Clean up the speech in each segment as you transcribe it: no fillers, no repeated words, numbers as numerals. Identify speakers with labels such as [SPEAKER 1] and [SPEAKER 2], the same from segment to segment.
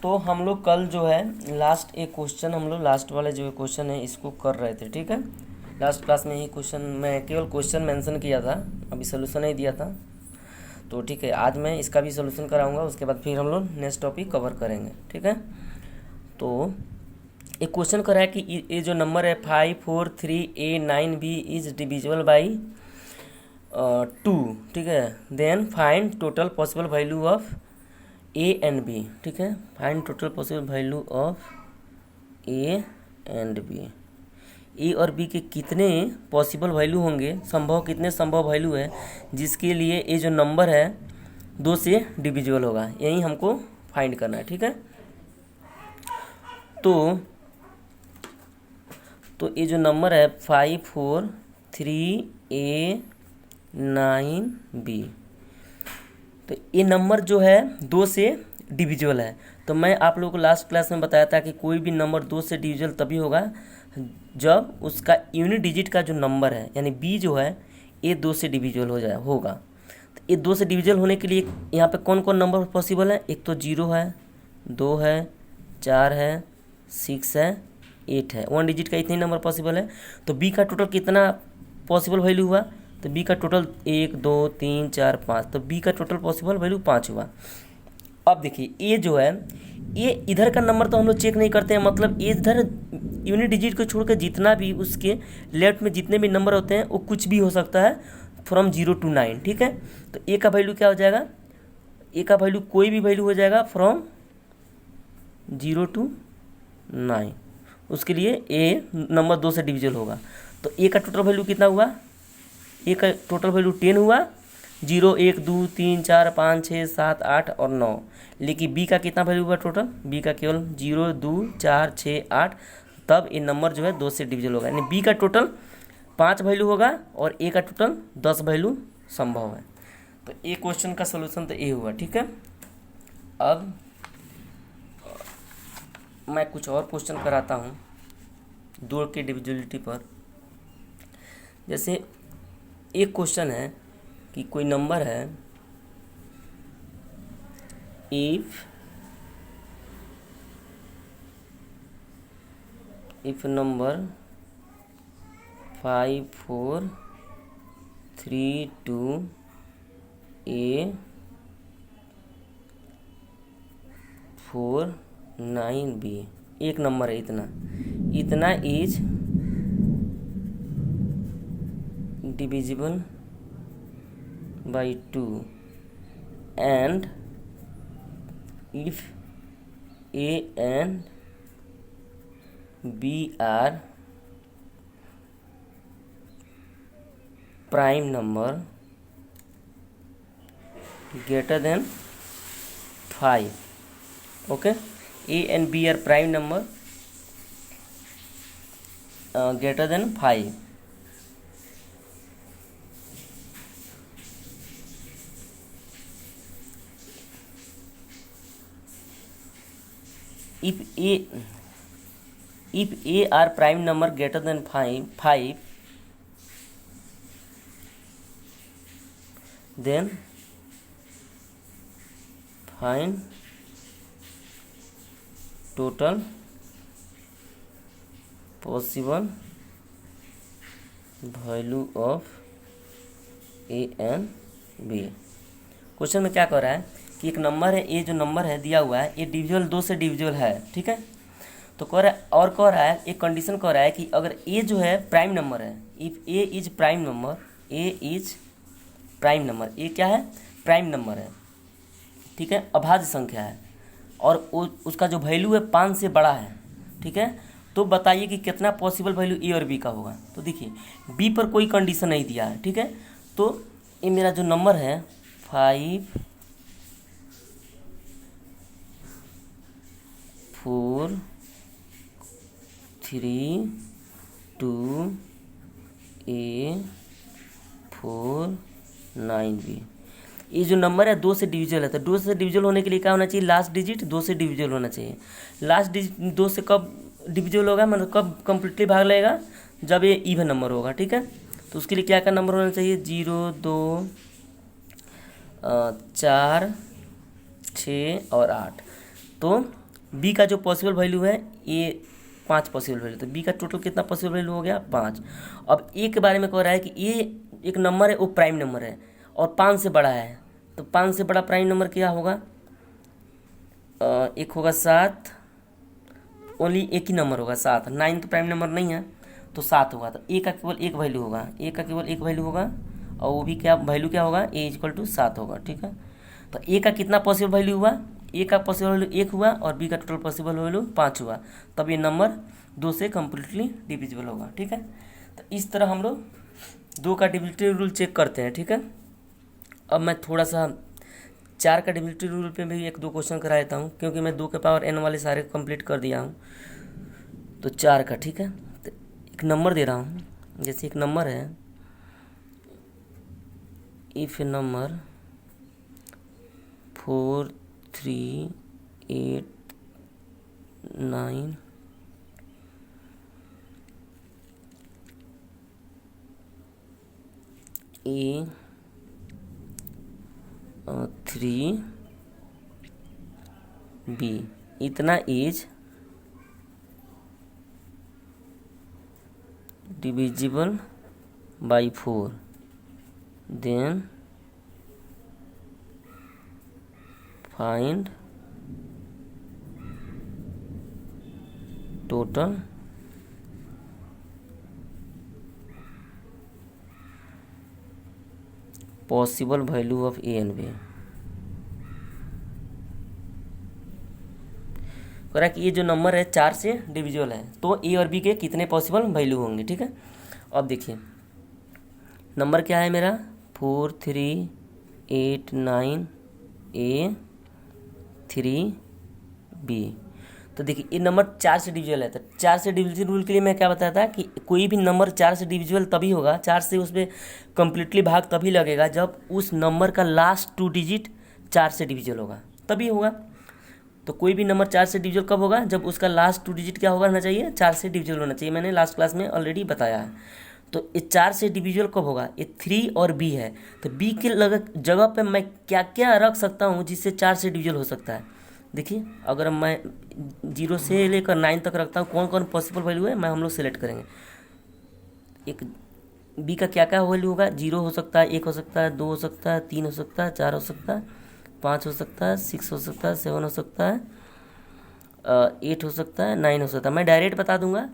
[SPEAKER 1] तो हम लोग कल जो है लास्ट एक क्वेश्चन हम लोग लास्ट वाले जो क्वेश्चन है इसको कर रहे थे, ठीक है। लास्ट क्लास में ही क्वेश्चन मैं केवल क्वेश्चन मेंशन किया था, अभी सोल्यूशन नहीं दिया था। तो ठीक है, आज मैं इसका भी सोल्यूशन कराऊंगा, उसके बाद फिर हम लोग नेक्स्ट टॉपिक कवर करेंगे, ठीक है। तो एक क्वेश्चन करा है कि ये जो नंबर है 543A9B इज डिविजिबल बाई 2, ठीक है। Then find total possible value of A and B, ठीक है। Find total possible value of A and B. A और बी के कितने पॉसिबल वैल्यू होंगे, कितने संभव वैल्यू है जिसके लिए ये जो नंबर है 2 से डिविजिबल होगा, यही हमको फाइंड करना है, ठीक है। तो ये जो नंबर है 543A9B, तो ये नंबर जो है 2 से डिविजिबल है। तो मैं आप लोगों को लास्ट क्लास में बताया था कि कोई भी नंबर 2 से डिविजिबल तभी होगा जब उसका यूनिट डिजिट का जो नंबर है यानी बी जो है ये 2 से डिविजिबल होगा। तो ये 2 से डिविजिबल होने के लिए यहाँ पे कौन कौन नंबर पॉसिबल है, एक तो 0 है, 2 है, 4 है, 6 है, 8 है। 1 डिजिट का इतने नंबर पॉसिबल है। तो बी का टोटल कितना पॉसिबल वैल्यू हुआ, तो बी का टोटल 1 2 3 4 5, तो बी का टोटल पॉसिबल वैल्यू 5 हुआ। अब देखिए ये जो है ये इधर का नंबर तो हम लोग चेक नहीं करते हैं, मतलब ये इधर यूनिट डिजिट को छोड़कर जितना भी उसके लेफ्ट में जितने भी नंबर होते हैं वो कुछ भी हो सकता है फ्रॉम 0 to 9, ठीक है। तो ए का वैल्यू क्या हो जाएगा, ए का वैल्यू कोई भी वैल्यू हो जाएगा फ्रॉम 0 to 9, उसके लिए ए नंबर 2 से डिविजिबल होगा। तो ए का टोटल वैल्यू कितना हुआ, ए का टोटल वैल्यू 10 हुआ, 0 1 2 3 4 5 6 7 8 और 9। लेकिन बी का कितना वैल्यू हुआ टोटल, बी का केवल 0 2 4 6 8, तब ये नंबर जो है 2 से डिविजिबल होगा, यानी बी का टोटल 5 वैल्यू होगा और ए का टोटल 10 वैल्यू संभव है। तो ए क्वेश्चन का सोल्यूशन तो ए हुआ, ठीक है। अब मैं कुछ और क्वेश्चन कराता हूँ 2 के डिविजिबिलिटी पर। जैसे एक क्वेश्चन है कि कोई नंबर है इफ नंबर 543A49B, एक नंबर है इतना is divisible by 2 and if A and B are prime number greater than 5, okay, A and B are prime number greater than 5, if A are prime number greater than 5, then find total possible value of A and B। Question में क्या कह रहा है कि एक number है, ये जो नंबर है दिया हुआ है ये डिविजिबल 2 से डिविजिबल है, ठीक है। तो कह रहा है और कह रहा है एक कंडीशन कह रहा है कि अगर ए जो है प्राइम नंबर है, if A is prime number, A is prime number, A क्या है, प्राइम नंबर है, ठीक है, अभाज्य संख्या है और उसका जो वैल्यू है 5 से बड़ा है, ठीक है। तो बताइए कि कितना पॉसिबल वैल्यू ए और बी का होगा। तो देखिए बी पर कोई कंडीशन नहीं दिया है, ठीक है। तो ये मेरा जो नंबर है 5 4 3 2 A 4 9B, ये जो नंबर है 2 से डिविजिबल है। तो 2 से डिविजिबल होने के लिए क्या होना चाहिए, लास्ट डिजिट 2 से डिविजिबल होना चाहिए। लास्ट डिजिट 2 से कब डिविजिबल होगा, मतलब कब कंप्लीटली भाग लगेगा, जब ये इवन नंबर होगा, ठीक है। तो उसके लिए क्या क्या नंबर होना चाहिए, 0 2 4 6 और 8। तो बी का जो पॉसिबल वैल्यू है ये 5 पॉसिबल वैल्यू, तो बी का टोटल कितना पॉसिबल वैल्यू हो गया 5। अब ए के बारे में कह रहा है कि ये एक नंबर है, वो प्राइम नंबर है और 5 से बड़ा है, तो 5 से बड़ा प्राइम नंबर क्या होगा? एक होगा 7, ओनली एक ही नंबर होगा 7, 9 तो प्राइम नंबर नहीं है, तो 7 होगा। तो ए का केवल एक वैल्यू होगा, ए का केवल एक वैल्यू होगा, और वो भी क्या वैल्यू क्या होगा? ए इक्वल टू 7 होगा। ठीक है, तो ए का कितना पॉसिबल वैल्यू हुआ? ए का पॉसिबल वैल्यू 1 हुआ और बी का टोटल पॉसिबल वैल्यू 5 हुआ, तब ये नंबर 2 से कम्प्लीटली डिविजिबल होगा। ठीक है, तो इस तरह हम लोग 2 का डिविजिबिलिटी रूल चेक करते हैं। ठीक है, अब मैं थोड़ा सा 4 का डिविजिबिलिटी रूल पे भी 1-2 क्वेश्चन करा देता हूँ, क्योंकि मैं 2 के पावर n वाले सारे कंप्लीट कर दिया हूँ। तो 4 का, ठीक है, तो एक नंबर दे रहा हूँ, जैसे एक नंबर है, इफ नंबर 4 3 8 9 A 3 B इतना is divisible by 4, then find total possible value of A and B. कह रहा है कि ये जो नंबर है 4 से डिविजिबल है, तो ए और बी के कितने पॉसिबल वैल्यू होंगे। ठीक है, अब देखिए नंबर क्या है मेरा 4 3 8 9 A 3 B। तो देखिए ये नंबर 4 से डिविजिबल है, तो 4 से डिविजिबल रूल के लिए मैं क्या बताया था कि कोई भी नंबर 4 से डिविजिबल तभी होगा, 4 से उसमें कम्प्लीटली भाग तभी लगेगा जब उस नंबर का लास्ट 2 डिजिट 4 से डिविजिबल होगा, तभी होगा। तो कोई भी नंबर 4 से डिविजिबल कब होगा? जब उसका लास्ट 2 डिजिट क्या होना चाहिए? 4 से डिविजिबल होना चाहिए, मैंने लास्ट क्लास में ऑलरेडी बताया है। तो ये 4 से डिविजिबल कब होगा? ये 3 और B है, तो B के जगह पे मैं क्या क्या रख सकता हूँ जिससे 4 से डिविजिबल हो सकता है? देखिए अगर मैं 0 से लेकर 9 तक रखता हूँ, कौन कौन पॉसिबल वैल्यू है मैं हम लोग सेलेक्ट करेंगे। एक B का क्या क्या वैल्यू होगा? 0 हो सकता है, 1 हो सकता है, 2 हो सकता है, 3 हो सकता है, 4 हो सकता है, 5 हो सकता है, 6 हो सकता है, 7 हो सकता है, 8 हो सकता है, 9 हो सकता है। मैं डायरेक्ट बता दूंगा,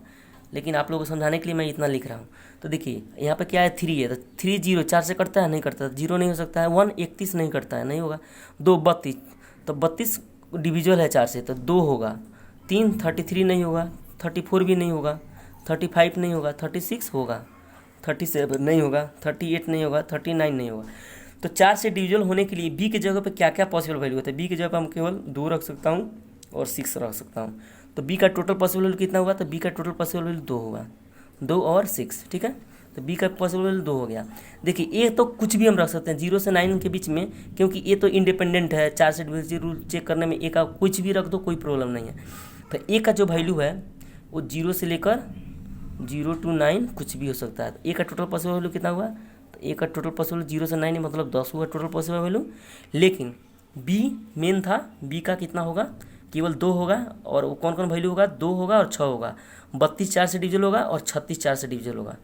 [SPEAKER 1] लेकिन आप लोगों को समझाने के लिए मैं इतना लिख रहा हूँ। तो देखिए यहाँ पे क्या है 3 है, तो 3 0 4 से कटता है? नहीं कटता। 0 नहीं हो सकता है। 1 31 नहीं कटता है, नहीं होगा। 2 32, तो 32 डिविजिबल है 4 से, तो 2 होगा। 3 33 नहीं होगा, 34 भी नहीं होगा, 35 नहीं होगा, 36 होगा, 37 नहीं होगा, 38 नहीं होगा, 39 नहीं होगा। तो 4 से डिविजिबल होने के लिए बी के जगह पे क्या क्या पॉसिबल वैल्यू होता है? बी के जगह पे हम केवल 2 रख सकता हूँ और 6 रख सकता हूँ। तो बी का टोटल पॉसिबल वैल्यू कितना हुआ? तो बी का टोटल पॉसिबल वैल्यू 2 होगा, 2 और 6। ठीक है, तो बी का पॉसिबल वैल्यू 2 हो गया। देखिए ए तो कुछ भी हम रख सकते हैं 0 से 9 के बीच में, क्योंकि ए तो इंडिपेंडेंट है। 4 से डिविजिबल रूल चेक करने में ए का कुछ भी रख दो, कोई प्रॉब्लम नहीं है। तो ए का जो वैल्यू है वो 0 से लेकर 0 to 9 कुछ भी हो सकता है। तो ए का टोटल पॉसिबल वैल्यू कितना हुआ? तो ए का टोटल पॉसिबल 0 से 9 मतलब 10 हुआ टोटल पॉसिबल वैल्यू। लेकिन बी मेन था, बी का कितना होगा? केवल 2 होगा। और वो कौन कौन वैल्यू होगा? 2 होगा और 6 होगा। 32 4 से डिविजिबल होगा और 36 4 से डिविजिबल होगा।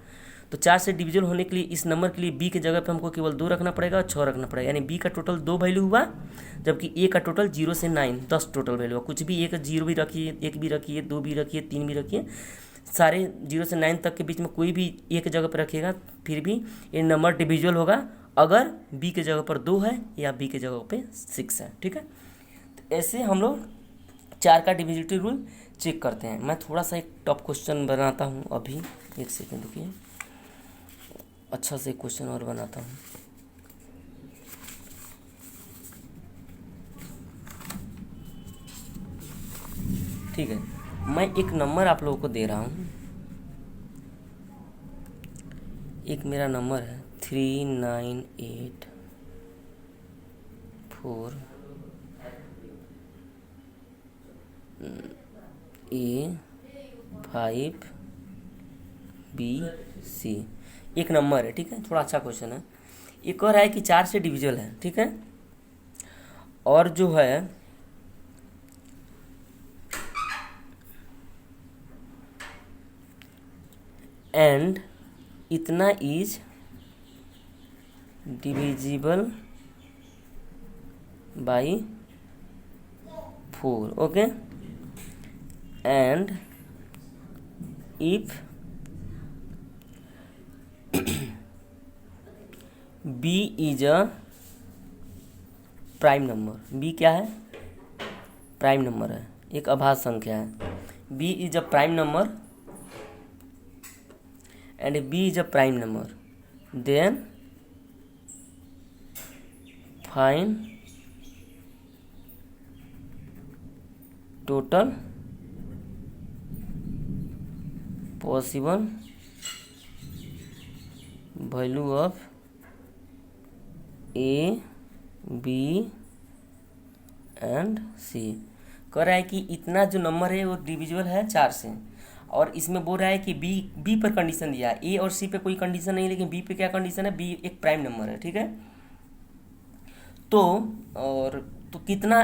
[SPEAKER 1] तो 4 से डिविजिबल होने के लिए इस नंबर के लिए बी के जगह पे हमको केवल 2 रखना पड़ेगा और 6 रखना पड़ेगा, यानी बी का टोटल 2 वैल्यू हुआ, जबकि ए का टोटल 0 से 9 10 टोटल वैल्यू हुआ। कुछ भी एक 0 भी रखिए, 1 भी रखिए, 2 भी रखिए, 3 भी रखिए, सारे 0 से 9 तक के बीच में कोई भी एक जगह पर रखिएगा, फिर भी ये नंबर डिविजिबल होगा अगर बी के जगह पर 2 है या बी के जगह पे 6 है। ठीक है, तो ऐसे हम लोग 4 का डिविजिबिलिटी रूल चेक करते हैं। मैं थोड़ा सा एक टॉप क्वेश्चन बनाता हूँ अभी, एक सेकेंड रुकिए, अच्छा से क्वेश्चन और बनाता हूँ। ठीक है, मैं एक नंबर आप लोगों को दे रहा हूँ। एक मेरा नंबर है 398 4 A 5 B C, एक नंबर है। ठीक है, थोड़ा अच्छा क्वेश्चन है। ये कह रहा है कि 4 से डिविजिबल है। ठीक है, और जो है एंड इतना is divisible by 4. Okay, and if B is a prime number. B क्या है? प्राइम नंबर है, एक अभाज्य संख्या है. B is a prime number and B is a prime number, then find total possible value of A, B and C. कह रहा है कि इतना जो नंबर है वो डिविजिबल है 4 से, और इसमें बोल रहा है कि बी पर कंडीशन दिया है. ए और सी पे कोई कंडीशन नहीं, लेकिन बी पे क्या कंडीशन है? बी एक प्राइम नंबर है. ठीक है, तो कितना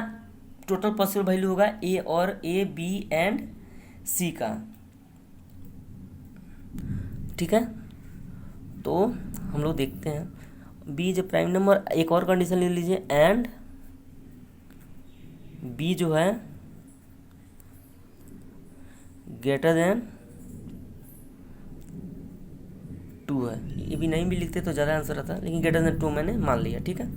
[SPEAKER 1] टोटल पॉसिबल वैल्यू होगा ए और ए, बी एंड सी का. ठीक है, तो हम लोग देखते हैं. बी जो प्राइम नंबर, एक और कंडीशन ले लीजिए, एंड बी जो है ग्रेटर देन 2 है. ये भी नहीं भी लिखते तो ज़्यादा आंसर आता, लेकिन ग्रेटर देन 2 मैंने मान लिया. ठीक है,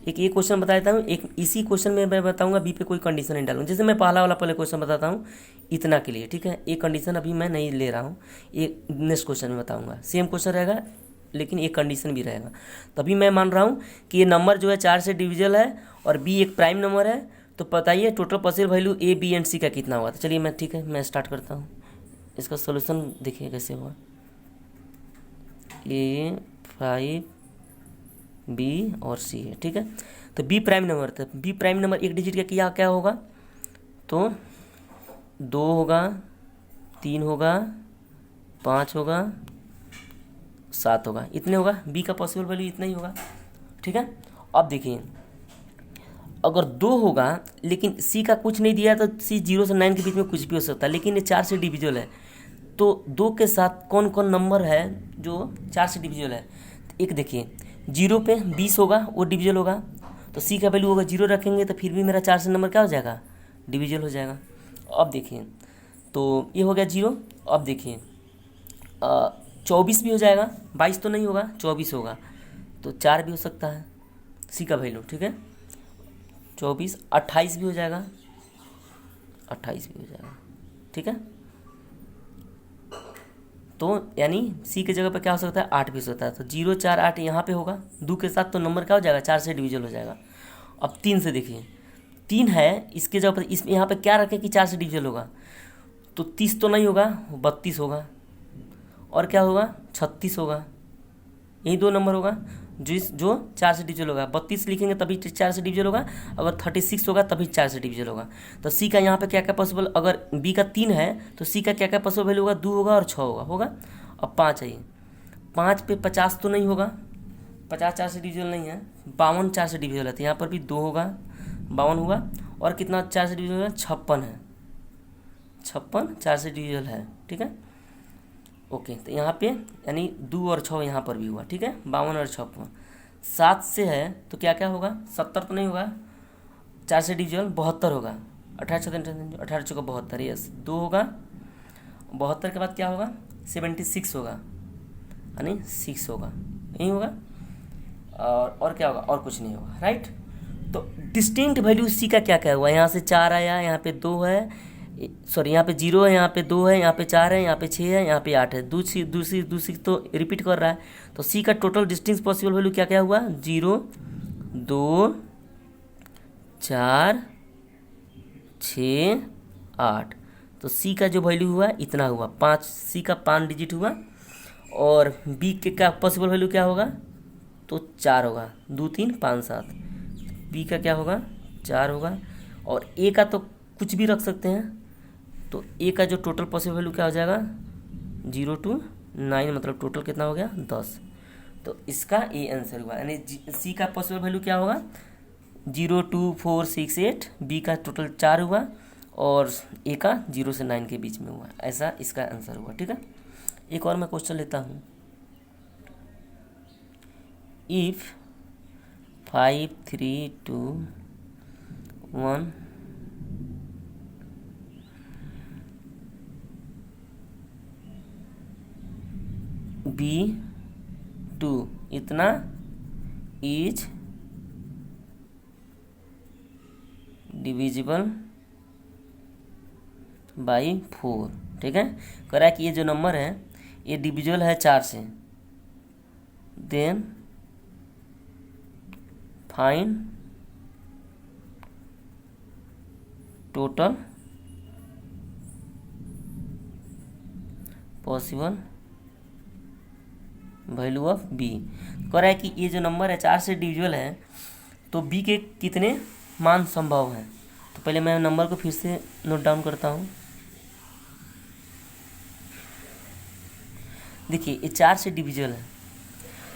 [SPEAKER 1] एक ये क्वेश्चन बता देता हूँ. एक इसी क्वेश्चन में मैं बताऊंगा बी पे कोई कंडीशन नहीं डालूंगा. जैसे मैं पहला वाला पहले क्वेश्चन बताता हूँ इतना के लिए. ठीक है, एक कंडीशन अभी मैं नहीं ले रहा हूँ, एक नेक्स्ट क्वेश्चन में बताऊंगा. सेम क्वेश्चन रहेगा लेकिन एक कंडीशन भी रहेगा. तभी मैं मान रहा हूँ कि ये नंबर जो है 4 से डिविजिबल है और बी एक प्राइम नंबर है. तो बताइए total possible value A, B and C का कितना हुआ. तो चलिए मैं, ठीक है, मैं स्टार्ट करता हूँ. इसका सोल्यूशन देखिए कैसे हुआ. ए, 5, बी और सी है. ठीक है, तो बी प्राइम नंबर था. बी प्राइम नंबर एक डिजिट का क्या क्या होगा? तो 2 होगा, 3 होगा, 5 होगा, 7 होगा. इतने होगा. बी का पॉसिबल वैल्यू इतना ही होगा. ठीक है, अब देखिए अगर 2 होगा लेकिन सी का कुछ नहीं दिया तो सी 0 से 9 के बीच में कुछ भी हो सकता है, लेकिन ये 4 से डिविजिबल है. तो 2 के साथ कौन कौन नंबर है जो 4 से डिविजिबल है? एक देखिए, 0 पे 20 होगा, वो डिविजिबल होगा. तो सी का वैल्यू होगा 0 रखेंगे तो फिर भी मेरा 4 से नंबर क्या हो जाएगा? डिविजिबल हो जाएगा. अब देखिए, तो ये हो गया 0. अब देखिए 24 भी हो जाएगा. 22 तो नहीं होगा, 24 होगा. तो 4 भी हो सकता है सी का वैल्यू. ठीक है, 24. 28 भी हो जाएगा, 28 भी हो जाएगा. ठीक है, तो यानी सी की जगह पर क्या हो सकता है? 8 भी हो सकता है. तो 0, 4, 8 यहाँ पे होगा 2 के साथ, तो नंबर क्या हो जाएगा? 4 से डिविजिबल हो जाएगा. अब 3 से देखिए, 3 है, इसके जगह पर इस यहाँ पे क्या रखें कि 4 से डिविजिबल होगा? तो 30 तो नहीं होगा, 32 होगा. और क्या होगा? 36 होगा. यही 2 नंबर होगा जो 4 से डिविजिबल होगा. 32 लिखेंगे तभी 4 से डिविजिबल होगा. अगर 36 होगा तभी 4 से डिविजिबल होगा. तो सी का यहाँ पे क्या क्या पॉसिबल, अगर बी का 3 है तो सी का क्या क्या पॉसिबल वैल्यू होगा? 2 होगा और 6 होगा. अब 5 है, ये 5 पे 50 तो नहीं होगा, 50 4 से डिविजिबल नहीं है. 52 4 से डिविजिबल है, तो यहाँ पर भी 2 होगा, 52 होगा. और कितना 4 से डिविजिबल है? 56 है. 56 4 से डिविजिबल है. ठीक है, ओके. तो यहाँ पे यानी 2 और 6 यहाँ पर भी हुआ. ठीक है, 52 और 56. 7 से है तो क्या क्या होगा? 70 तो नहीं होगा, 4 से डिविजिबल 72 होगा. 18 18 चौका 72, यस. 2 होगा, 72 के बाद क्या होगा? 76 होगा, यानी 6 होगा. यही होगा. और क्या होगा? और कुछ नहीं होगा. राइट. तो डिस्टिंक्ट वैल्यू सी का क्या क्या हुआ? यहाँ से 4 आया, यहाँ पे 2 है, सॉरी यहाँ पे 0 है, यहाँ पे 2 है, यहाँ पे 4 है, यहाँ पे 6 है, यहाँ पे 8 है. दूसरी तो रिपीट कर रहा है. तो सी का टोटल डिस्टिंक्ट पॉसिबल वैल्यू क्या क्या हुआ? 0, 2, 4, 6, 8. तो सी का जो वैल्यू हुआ इतना हुआ. 5, सी का 5 डिजिट हुआ. और बी के का पॉसिबल वैल्यू क्या होगा? तो 4 होगा. 2, 3, 5, 7. बी का क्या होगा? 4 होगा. और ए का तो कुछ भी रख सकते हैं. तो ए का जो टोटल पॉसिबल वैल्यू क्या हो जाएगा? 0 to 9, मतलब टोटल कितना हो गया? 10. तो इसका ए आंसर हुआ. यानी सी का पॉसिबल वैल्यू क्या होगा? 0, 2, 4, 6, 8. बी का टोटल 4 हुआ और ए का 0 से 9 के बीच में हुआ, ऐसा इसका आंसर हुआ। ठीक है, एक और मैं क्वेश्चन लेता हूँ। इफ 5 3 2 1 B2 इतना इज डिविजिबल बाई 4। ठीक है, कह रहा है कि ये जो नंबर है ये डिविजिबल है 4 से, then find total possible value of B. कह रहा है कि ये जो नंबर है 4 से डिविजिबल है, तो बी के कितने मान संभव है। तो पहले मैं नंबर को फिर से नोट डाउन करता हूँ। देखिए ये 4 से डिविजिबल है,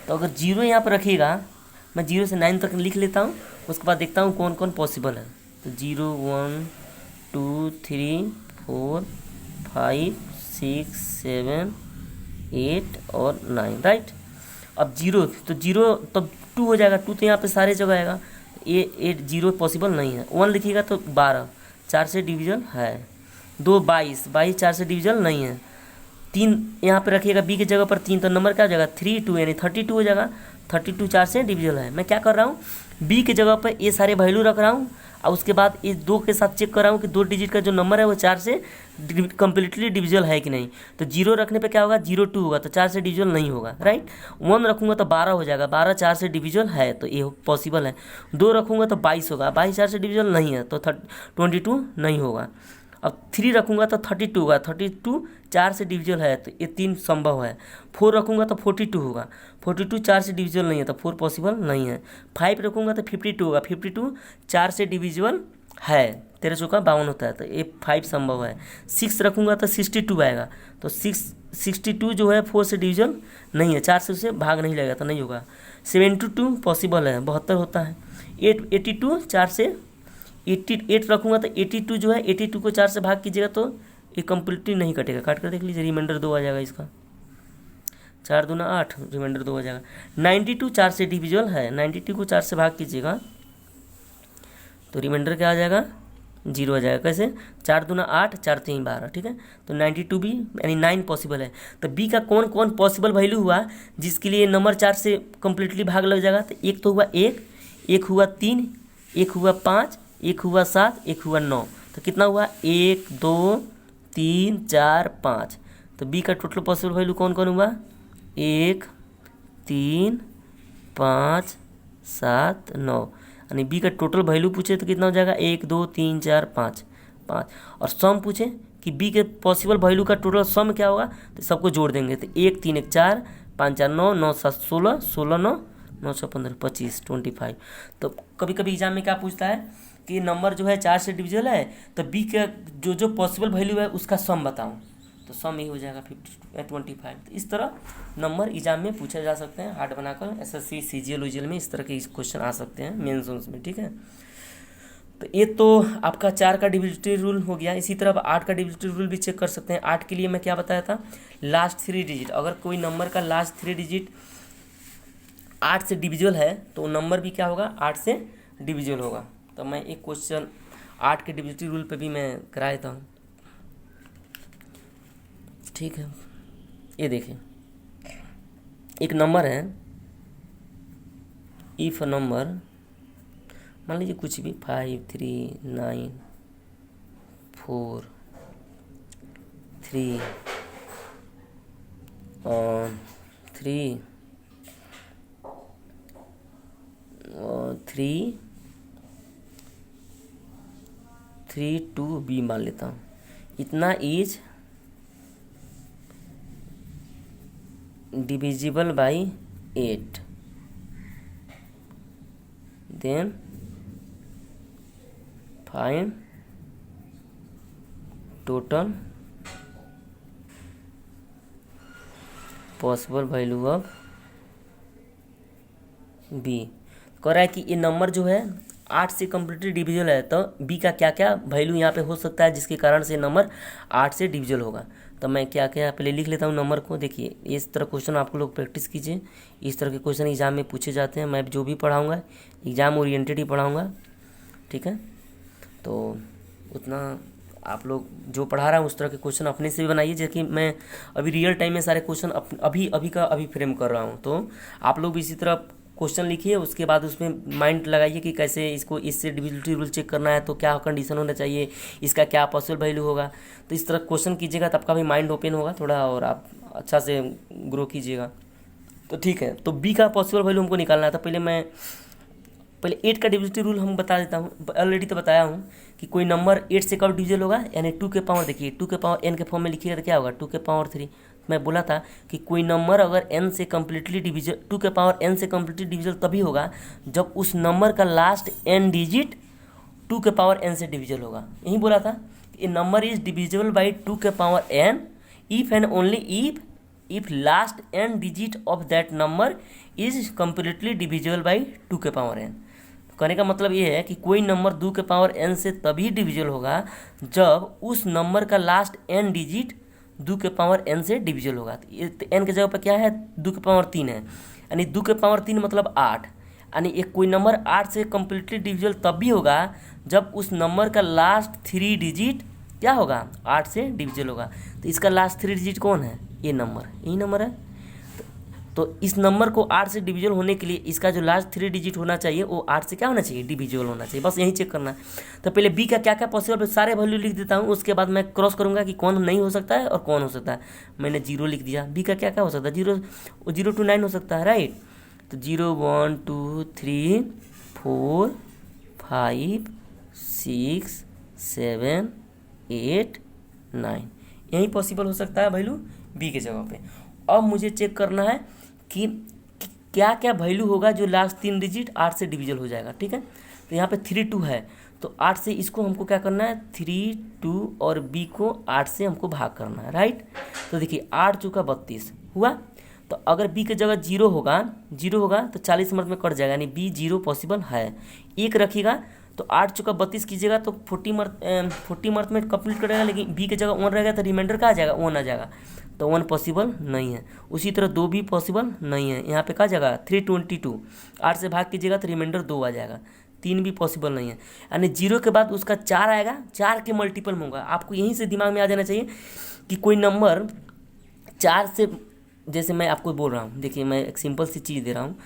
[SPEAKER 1] तो अगर 0 यहाँ पर रखिएगा, मैं 0 से 9 तक लिख लेता हूँ, उसके बाद देखता हूँ कौन कौन पॉसिबल है। तो 0 1 2 3 4 5 6 7 8 और 9, राइट। अब 0 तो 0 तब 2 हो जाएगा, 2 तो यहाँ पे सारे जगह आएगा, ये 0 पॉसिबल नहीं है। 1 लिखिएगा तो 12 4 से डिविजन है। 2 22 22 4 से डिविजन नहीं है। 3 यहाँ पे रखिएगा बी की जगह पर 3, तो नंबर क्या हो जाएगा 3 2 यानी 32 हो जाएगा। 32 4 से डिविजन है। मैं क्या कर रहा हूँ, बी की जगह पर ये सारे वैल्यू रख रहा हूँ और उसके बाद ये 2 के साथ चेक कर रहा हूँ कि 2 डिजिट का जो नंबर है वो 4 से कम्प्लीटली डिविजिबल है कि नहीं। तो 0 रखने पे क्या होगा 0 2 होगा, तो 4 से डिविजिबल नहीं होगा, राइट। 1 रखूँगा तो 12 हो जाएगा, 12 4 से डिविजिबल है तो ये पॉसिबल है। 2 रखूँगा तो 22 होगा, 22 4 से डिविजिबल नहीं है तो 22 नहीं होगा। अब 3 रखूँगा तो 32 होगा, 32 4 से डिविजिबल है तो ये 3 संभव है। 4 रखूँगा तो 42 होगा, 42 4 से डिविजिबल नहीं है तो 4 पॉसिबल नहीं है। 5 रखूँगा तो 52 होगा, 52 4 से डिविजिबल है, 13 चौका 52 होता है तो ये 5 संभव है। 6 रखूँगा तो 62 आएगा, तो 62 जो है 4 से डिविजिबल नहीं है, 4 से उसे भाग नहीं लगेगा तो नहीं होगा। 72 पॉसिबल है, 72 होता है। 82 4 से 88 रखूँगा तो 82 जो है 82 को 4 से भाग कीजिएगा तो ये कम्प्लीटली नहीं कटेगा, काट कर देख लीजिए, रिमाइंडर 2 आ जाएगा इसका। 4 दूना 8, रिमाइंडर 2 आ जाएगा। 92 4 से डिविजिबल है, 92 को 4 से भाग कीजिएगा तो रिमाइंडर क्या आ जाएगा 0 आ जाएगा। कैसे 4 दूना 8 4 3 12, ठीक है। तो 92 भी यानी 9 पॉसिबल है। तो बी का कौन कौन पॉसिबल वैल्यू हुआ जिसके लिए नंबर 4 से कम्प्लीटली भाग लग जाएगा। तो एक तो हुआ 1, एक हुआ 3, एक हुआ 5, एक हुआ 7, एक हुआ 9, तो कितना हुआ 1 2 3 4 5। तो बी का टोटल पॉसिबल वैल्यू कौन कौन हुआ 1 3 5 7 9, यानी बी का टोटल वैल्यू पूछे तो कितना हो जाएगा 1 2 3 4 5 5। और सम पूछे कि बी के पॉसिबल वैल्यू का टोटल सम क्या होगा, तो सबको जोड़ देंगे। तो 1 3 1 4 5 4 9 9 7 16 16 9 9 6 15 25 25। तो कभी कभी एग्जाम में क्या पूछता है कि नंबर जो है 4 से डिविजिबल है तो बी का जो पॉसिबल वैल्यू है उसका सम बताऊं, तो सम ही हो जाएगा 25। तो इस तरह नंबर एग्जाम में पूछे जा सकते हैं, हार्ड बनाकर एसएससी सीजीएल उजीएल में इस तरह के क्वेश्चन आ सकते हैं मेंस में, ठीक है। तो ये तो आपका 4 का डिविजिबिलिटी रूल हो गया। इसी तरह 8 का डिविजिबिलिटी रूल भी चेक कर सकते हैं। 8 के लिए मैं क्या बताया था, लास्ट 3 डिजिट, अगर कोई नंबर का लास्ट 3 डिजिट 8 से डिविजिबल है तो नंबर भी क्या होगा 8 से डिविजिबल होगा। तो मैं एक क्वेश्चन 8 के डिविजिबिलिटी रूल पे भी मैं करा देता हूँ, ठीक है। ये देखें, एक नंबर है, इफ नंबर मान लीजिए कुछ भी 5 3 9 4 3 3 3 3 2 बी मान लेता हूँ। इतना is divisible by 8, then find total possible value of B. कह रहा है कि ये नंबर जो है 8 से कम्प्लीटली डिविजिबल है, तो बी का क्या क्या वैल्यू यहाँ पे हो सकता है जिसके कारण से नंबर 8 से डिविजिबल होगा। तो मैं क्या क्या पहले लिख लेता हूँ नंबर को। देखिए इस तरह क्वेश्चन आपको लोग प्रैक्टिस कीजिए, इस तरह के क्वेश्चन एग्जाम में पूछे जाते हैं। मैं जो भी पढ़ाऊँगा एग्ज़ाम ओरिएंटेड ही पढ़ाऊँगा, ठीक है। तो उतना आप लोग जो पढ़ा रहा हूँ उस तरह के क्वेश्चन अपने से भी बनाइए, जैसे मैं अभी रियल टाइम में सारे क्वेश्चन अभी अभी का अभी फ्रेम कर रहा हूँ। तो आप लोग भी इसी तरह क्वेश्चन लिखिए, उसके बाद उसमें माइंड लगाइए कि कैसे इसको इससे डिविजिबिलिटी रूल चेक करना है, तो क्या कंडीशन होना चाहिए, इसका क्या पॉसिबल वैल्यू होगा। तो इस तरह क्वेश्चन कीजिएगा तब आपका भी माइंड ओपन होगा थोड़ा, और आप अच्छा से ग्रो कीजिएगा। तो ठीक है, तो बी का पॉसिबल वैल्यू हमको निकालना था। पहले 8 का डिविजिबिलिटी रूल हम बता देता हूँ, ऑलरेडी तो बताया हूँ कि कोई नंबर 8 से कब डिविजिबल होगा, यानी 2 के पावर, देखिए 2 के पावर n के फॉर्म में लिखिएगा तो क्या होगा 2 के पावर 3। मैं बोला था कि कोई नंबर अगर n से कम्प्लीटली डिविजिबल, 2 के पावर n से कम्प्लीटली डिविजिबल तभी होगा जब उस नंबर का लास्ट n डिजिट 2 के पावर n से डिविजिबल होगा। यही बोला था कि नंबर इज डिविजिबल बाई 2 के power n if and only if last n digit of that number is completely divisible by 2 के पावर n। कहने का मतलब ये है कि कोई नंबर 2 के पावर n से तभी डिविजिबल होगा जब उस नंबर का लास्ट n डिजिट 2 के पावर n से डिविजिबल होगा। तो n के जगह पर क्या है 2 के पावर 3 है, यानी 2 के पावर 3 मतलब 8, यानी एक कोई नंबर 8 से कम्प्लीटली डिविजिबल तब भी होगा जब उस नंबर का लास्ट 3 डिजिट क्या होगा 8 से डिविजिबल होगा। तो इसका लास्ट 3 डिजिट कौन है, ये नंबर, यही नंबर है। तो इस नंबर को 8 से डिविजिबल होने के लिए इसका जो लास्ट 3 डिजिट होना चाहिए वो 8 से क्या होना चाहिए, डिविजिबल होना चाहिए। बस यही चेक करना है। तो पहले बी का क्या क्या पॉसिबल सारे वैल्यू लिख देता हूँ, उसके बाद मैं क्रॉस करूँगा कि कौन नहीं हो सकता है और कौन हो सकता है। मैंने 0 लिख दिया। बी का क्या क्या हो सकता है, 0 to 9 हो सकता है, राइट। तो 0 1 2 3 4 5 6 7 8 9, यही पॉसिबल हो सकता है वैल्यू बी के जगह पे। अब मुझे चेक करना है कि क्या क्या वैल्यू होगा जो लास्ट 3 डिजिट 8 से डिविजिबल हो जाएगा, ठीक है। तो यहाँ पे 3 2 है, तो 8 से इसको हमको क्या करना है 3 2 और बी को 8 से हमको भाग करना है, राइट। तो देखिए 8 चौका 32 हुआ। तो अगर बी के जगह 0 होगा तो 40 मर्द में कट जाएगा, यानी बी 0 पॉसिबल है। 1 रखिएगा तो 8 चौका 32 कीजिएगा तो 40 मर्द में कंप्लीट करेगा, लेकिन बी के जगह 1 रहेगा तो रिमाइंडर का आ जाएगा 1 आ जाएगा, तो 1 पॉसिबल नहीं है। उसी तरह 2 भी पॉसिबल नहीं है। यहाँ पे क्या जाएगा 322, 8 से भाग कीजिएगा तो रिमाइंडर 2 आ जाएगा, 3 भी पॉसिबल नहीं है। यानी 0 के बाद उसका 4 आएगा, 4 के मल्टीपल में होगा। आपको यहीं से दिमाग में आ जाना चाहिए कि कोई नंबर 4 से, जैसे मैं आपको बोल रहा हूँ, देखिए मैं एक सिंपल सी चीज़ दे रहा हूँ,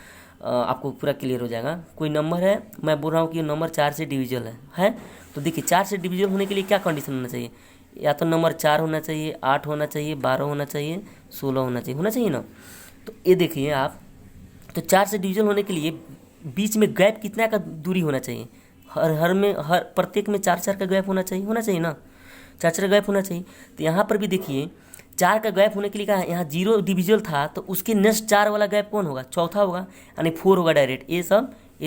[SPEAKER 1] आपको पूरा क्लियर हो जाएगा। कोई नंबर है, मैं बोल रहा हूँ कि नंबर 4 से डिविजिबल है। तो देखिए 4 से डिविजिबल होने के लिए क्या कंडीशन होना चाहिए, या तो नंबर 4 होना चाहिए, 8 होना चाहिए, 12 होना चाहिए, 16 होना चाहिए ना। तो ये देखिए आप, तो 4 से डिविजन होने के लिए बीच में गैप कितना का दूरी होना चाहिए, हर प्रत्येक में 4 का गैप होना चाहिए ना, 4 का गैप होना चाहिए। तो यहाँ पर भी देखिए 4 का गैप होने के लिए कहा, यहाँ 0 डिविजिबल था तो उसके नेक्स्ट 4 वाला गैप कौन होगा, चौथा होगा, यानी 4 होगा डायरेक्ट। ये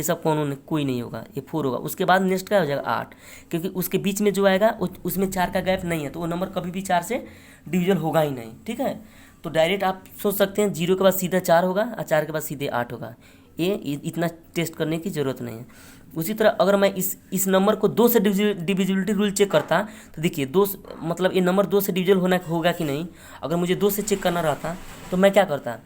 [SPEAKER 1] सब कोई नहीं होगा, ये 4 होगा। उसके बाद नेक्स्ट क्या हो जाएगा 8, क्योंकि उसके बीच में जो आएगा उसमें 4 का गैप नहीं है, तो वो नंबर कभी भी 4 से डिविजन होगा ही नहीं, ठीक है। तो डायरेक्ट आप सोच सकते हैं 0 के बाद सीधा 4 होगा और 4 के बाद सीधे 8 होगा। ये इतना टेस्ट करने की ज़रूरत नहीं है। उसी तरह अगर मैं इस नंबर को 2 से डिविजिबिलिटी रूल चेक करता, तो देखिए 2 मतलब ये नंबर 2 से डिविजिबल होगा कि नहीं। अगर मुझे 2 से चेक करना रहता तो मैं क्या करता,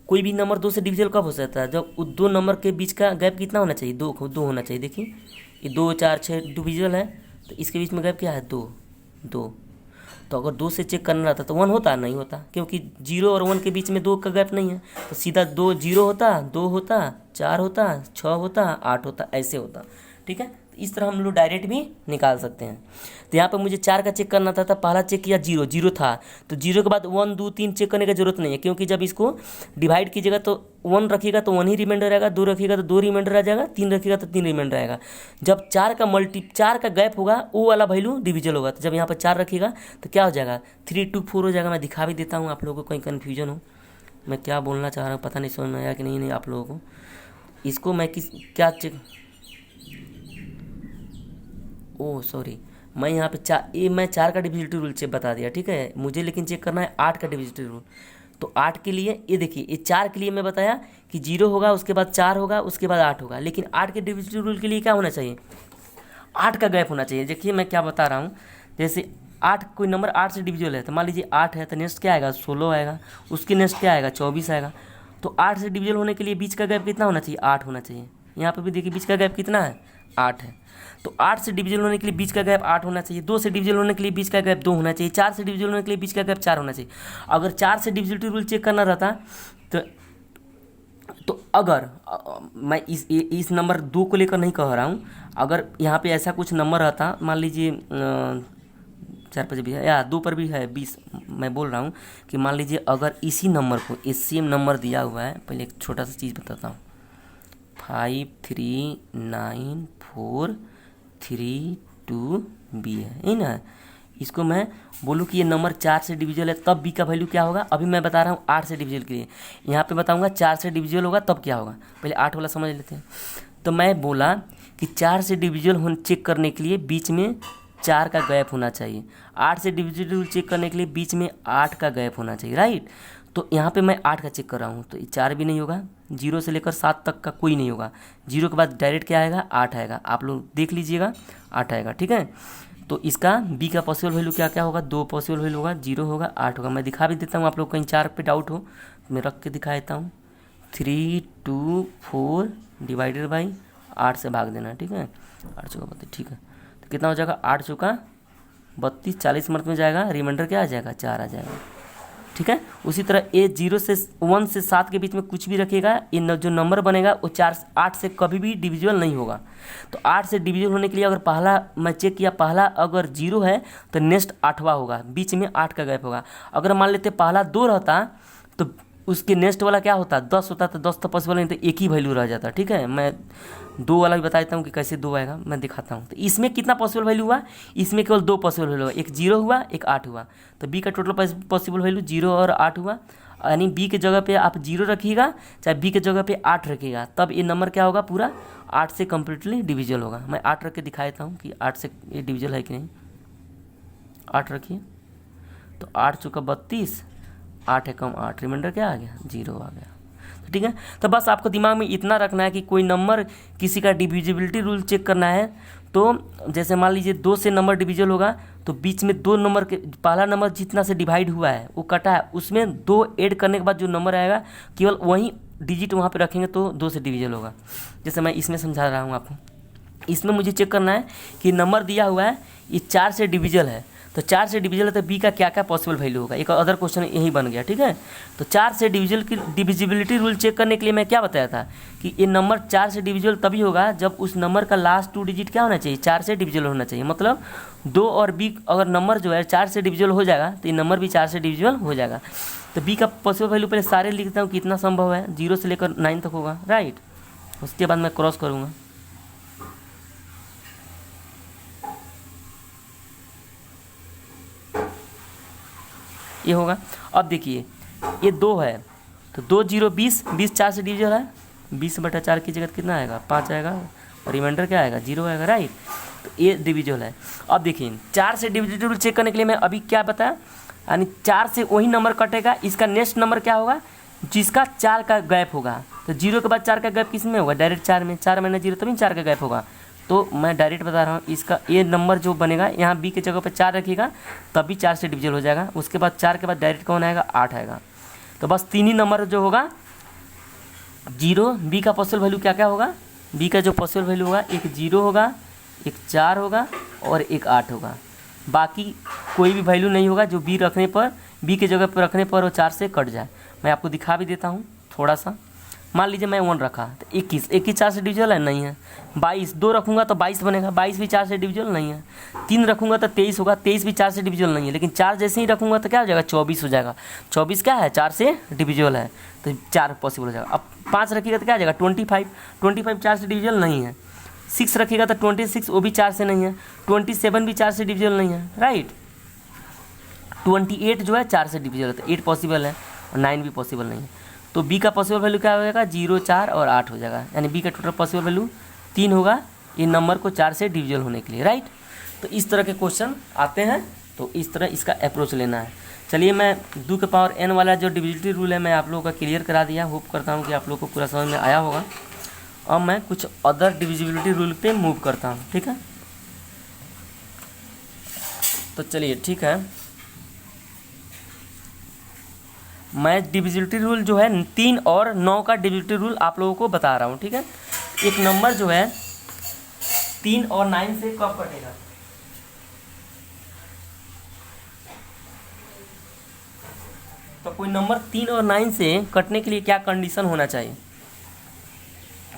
[SPEAKER 1] कोई भी नंबर 2 से डिविजिबल कब हो सकता है, जब 2 नंबर के बीच का गैप कितना होना चाहिए, 2 होना चाहिए। देखिए ये 2 4 6 डिविजिबल है, तो इसके बीच में गैप क्या है 2। तो अगर 2 से चेक करना रहता तो 1 होता, नहीं होता, क्योंकि 0 और 1 के बीच में 2 का गैप नहीं है। तो सीधा 2 0 होता, 2 होता, 4 होता, 6 होता, 8 होता, ऐसे होता, ठीक है। इस तरह हम लोग डायरेक्ट भी निकाल सकते हैं। तो यहाँ पर मुझे 4 का चेक करना था, पहला चेक किया 0 था, तो 0 के बाद 1 2 3 चेक करने की जरूरत नहीं है, क्योंकि जब इसको डिवाइड कीजिएगा तो 1 रखिएगा तो 1 ही रिमाइंडर रहेगा, 2 रखिएगा तो 2 रिमाइंडर आ जाएगा, 3 रखिएगा तो 3 रिमाइंडर आएगा। जब 4 का गैप होगा वो वाला वैल्यू डिविजिबल होगा। तो जब यहाँ पर 4 रखिएगा तो क्या हो जाएगा 3 2 4 हो जाएगा। मैं दिखा भी देता हूँ आप लोगों को, कहीं कन्फ्यूजन हो मैं क्या बोलना चाह रहा हूँ, पता नहीं समझ में आया कि नहीं आप लोगों को। इसको मैं क्या चेक, ओह सॉरी, मैं यहाँ पे मैं 4 का डिविजिबिलिटी रूल चेक बता दिया, ठीक है। मुझे लेकिन चेक करना है 8 का डिविजिबिलिटी रूल। तो 8 के लिए ये देखिए, ये 4 के लिए मैं बताया कि 0 होगा, उसके बाद 4 होगा, उसके बाद 8 होगा, लेकिन 8 के डिविजिबल रूल के लिए क्या होना चाहिए, 8 का गैप होना चाहिए। देखिए मैं क्या बता रहा हूँ, जैसे 8 कोई नंबर 8 से डिविजिबल है, तो मान लीजिए 8 है, तो नेक्स्ट क्या आएगा 16 आएगा, उसके नेक्स्ट क्या आएगा 24 आएगा। तो 8 से डिविजिबल होने के लिए बीच का गैप कितना होना चाहिए, 8 होना चाहिए। यहाँ पे भी देखिए बीच का गैप कितना है, 8 है। तो 8 से डिविजिबल होने के लिए बीच का गैप 8 होना चाहिए। 2 से डिविजिबल होने के लिए बीच का गैप 2 होना चाहिए। 4 से डिविजिबल होने के लिए बीच का गैप 4 होना चाहिए। अगर 4 से डिविजिबिलिटी रूल चेक करना रहता तो अगर मैं इस नंबर 2 को लेकर नहीं कह रहा हूँ, अगर यहाँ पे ऐसा कुछ नंबर रहता, मान लीजिए 4 पर भी है या 2 पर भी है 20, मैं बोल रहा हूँ कि मान लीजिए अगर इसी नंबर को सेम नंबर दिया हुआ है, पहले एक छोटा सा चीज़ बताता हूँ, 5394332B है ना। इसको मैं बोलूँ कि ये नंबर 4 से डिविजिबल है, तब B का वैल्यू क्या होगा। अभी मैं बता रहा हूँ 8 से डिविजिबल के लिए, यहाँ पे बताऊँगा 4 से डिविजिबल होगा तब क्या होगा। पहले 8 वाला समझ लेते हैं। तो मैं बोला कि 4 से डिविजिबल होने चेक करने के लिए बीच में 4 का गैप होना चाहिए। 8 से डिविजिबल चेक करने के लिए बीच में 8 का गैप होना चाहिए, राइट। तो यहाँ पे मैं 8 का चेक कर रहा हूँ, तो 4 भी नहीं होगा, 0 से लेकर 7 तक का कोई नहीं होगा। 0 के बाद डायरेक्ट क्या आएगा, 8 आएगा। आप लोग देख लीजिएगा, 8 आएगा, ठीक है। तो इसका B का पॉसिबल वैल्यू क्या क्या होगा, 2 पॉसिबल वैल्यू होगा, 0 होगा, 8 होगा। मैं दिखा भी देता हूँ, आप लोग कहीं 4 पे डाउट हो मैं रख के दिखा देता हूँ। 324 डिवाइडेड बाई 8 से भाग देना, ठीक है। 8 चौका 32, ठीक है। तो कितना हो जाएगा, 8 चौका 32, 40 मिनट में जाएगा, रिमाइंडर क्या आ जाएगा, 4 आ जाएगा, ठीक है। उसी तरह ये 0 से 1 से 7 के बीच में कुछ भी रखिएगा, ये जो नंबर बनेगा वो 8 से कभी भी डिविजिबल नहीं होगा। तो 8 से डिविजिबल होने के लिए अगर पहला मैं चेक किया, पहला अगर 0 है तो नेक्स्ट 8वां होगा, बीच में 8 का गैप होगा। अगर मान लेते पहला 2 रहता तो उसके नेक्स्ट वाला क्या होता, 10 होता, तो 10 तो पॉसिबल नहीं, तो एक ही वैल्यू रह जाता, ठीक है। मैं 2 वाला भी बता देता हूँ कि कैसे 2 आएगा, मैं दिखाता हूँ। तो इसमें कितना पॉसिबल वैल्यू हुआ, इसमें केवल 2 पॉसिबल वैल्यू हुआ, एक 0 हुआ, एक 8 हुआ। तो B का टोटल पॉसिबल वैल्यू 0 और 8 हुआ, यानी B के जगह पे आप 0 रखिएगा, चाहे B के जगह पे 8 रखिएगा, तब ये नंबर क्या होगा, पूरा 8 से कम्प्लीटली डिविजिबल होगा। मैं 8 रख के दिखा देता हूँ कि 8 से ये डिविजिबल है कि नहीं। 8 रखिए, तो 8 चौका 32, 8 है कम 8, रिमाइंडर क्या आ गया, 0 आ गया, ठीक है। तो बस आपको दिमाग में इतना रखना है कि कोई नंबर किसी का डिविजिबिलिटी रूल चेक करना है, तो जैसे मान लीजिए 2 से नंबर डिविजिबल होगा, तो बीच में 2 नंबर के पहला नंबर जितना से डिवाइड हुआ है वो कटा है, उसमें 2 ऐड करने के बाद जो नंबर आएगा केवल वही डिजिट वहाँ पे रखेंगे तो 2 से डिविजिबल होगा। जैसे मैं इसमें समझा रहा हूँ आपको, इसमें मुझे चेक करना है कि नंबर दिया हुआ है ये 4 से डिविजिबल है, तो 4 से डिविजिबल है तो B का क्या क्या पॉसिबल वैल्यू होगा। एक अदर क्वेश्चन यही बन गया, ठीक है। तो 4 से डिविजिबल की डिविजिबिलिटी रूल चेक करने के लिए मैं क्या बताया था कि ये नंबर 4 से डिविजिबल तभी होगा जब उस नंबर का लास्ट 2 डिजिट क्या होना चाहिए, 4 से डिविजिबल होना चाहिए। मतलब 2 और B अगर नंबर जो है 4 से डिविजिबल हो जाएगा तो ये नंबर भी 4 से डिविजिबल हो जाएगा। तो B का पॉसिबल वैल्यू पहले सारे लिख देता हूँ कितना संभव है, 0 से लेकर 9 तक होगा, राइट। उसके बाद मैं क्रॉस करूँगा, ये होगा। अब देखिए ये 2 है, तो 2 0 20, 20 4 से डिविजिबल है, 20/4 की जगह कितना आएगा, 5 आएगा, रिमाइंडर क्या आएगा, 0 आएगा, राइट। तो ये डिविजिबल है। अब देखिए 4 से डिविजिबल चेक करने के लिए मैं अभी क्या बताया, यानी 4 से वही नंबर कटेगा, इसका नेक्स्ट नंबर क्या होगा जिसका 4 का गैप होगा। तो 0 के बाद 4 का गैप किस में होगा, डायरेक्ट 4 में, 4 - 0 तभी 4 का गैप होगा। तो मैं डायरेक्ट बता रहा हूँ, इसका ये नंबर जो बनेगा यहाँ B के जगह पे 4 रखिएगा तभी 4 से डिविजिबल हो जाएगा। उसके बाद 4 के बाद डायरेक्ट कौन आएगा, 8 आएगा। तो बस 3 ही नंबर जो होगा 0, B का पॉसिबल वैल्यू क्या क्या होगा, B का जो पॉसिबल वैल्यू होगा एक 0 होगा, एक 4 होगा और एक 8 होगा। बाकी कोई भी वैल्यू नहीं होगा जो B रखने पर, B के जगह पर रखने पर वो 4 से कट जाए। मैं आपको दिखा भी देता हूँ थोड़ा सा। मान लीजिए मैं 1 रखा तो 21 4 से डिविजिबल है, नहीं है। 22 2 रखूँगा तो 22 बनेगा, 22 भी 4 से डिविजिबल नहीं है। 3 रखूँगा तो 23 होगा, 23 भी 4 से डिविजिबल नहीं है। लेकिन 4 जैसे ही रखूँगा तो क्या हो जाएगा, 24 हो जाएगा। 24 क्या है, 4 से डिविजिबल है, तो 4 पॉसिबल हो जाएगा। अब 5 रखिएगा तो क्या आ जाएगा, 25 4 से डिविजिबल नहीं है। 6 रखिएगा तो 26, वो भी 4 से नहीं है। 27 भी 4 से डिविजिबल नहीं है, राइट। 28 जो है 4 से डिविजिबल है, तो 8 पॉसिबल है और 9 भी पॉसिबल नहीं है। तो B का पॉसिबल वैल्यू क्या हो जाएगा, 0 4 और 8 हो जाएगा, यानी B का टोटल पॉसिबल वैल्यू 3 होगा ये नंबर को 4 से डिविजिबल होने के लिए, राइट। तो इस तरह के क्वेश्चन आते हैं तो इस तरह इसका अप्रोच लेना है। चलिए मैं 2 के पावर n वाला जो डिविजिबिलिटी रूल है मैं आप लोगों का क्लियर करा दिया। होप करता हूँ कि आप लोगों को पूरा समझ में आया होगा। अब मैं कुछ अदर डिविजिबिलिटी रूल पे मूव करता हूँ, ठीक है। तो चलिए ठीक है, मैं डिविजिबिलिटी रूल जो है 3 और 9 का डिविजिबिलिटी रूल आप लोगों को बता रहा हूँ, ठीक है। एक नंबर जो है 3 और 9 से कब कटेगा, तो कोई नंबर 3 और 9 से कटने के लिए क्या कंडीशन होना चाहिए।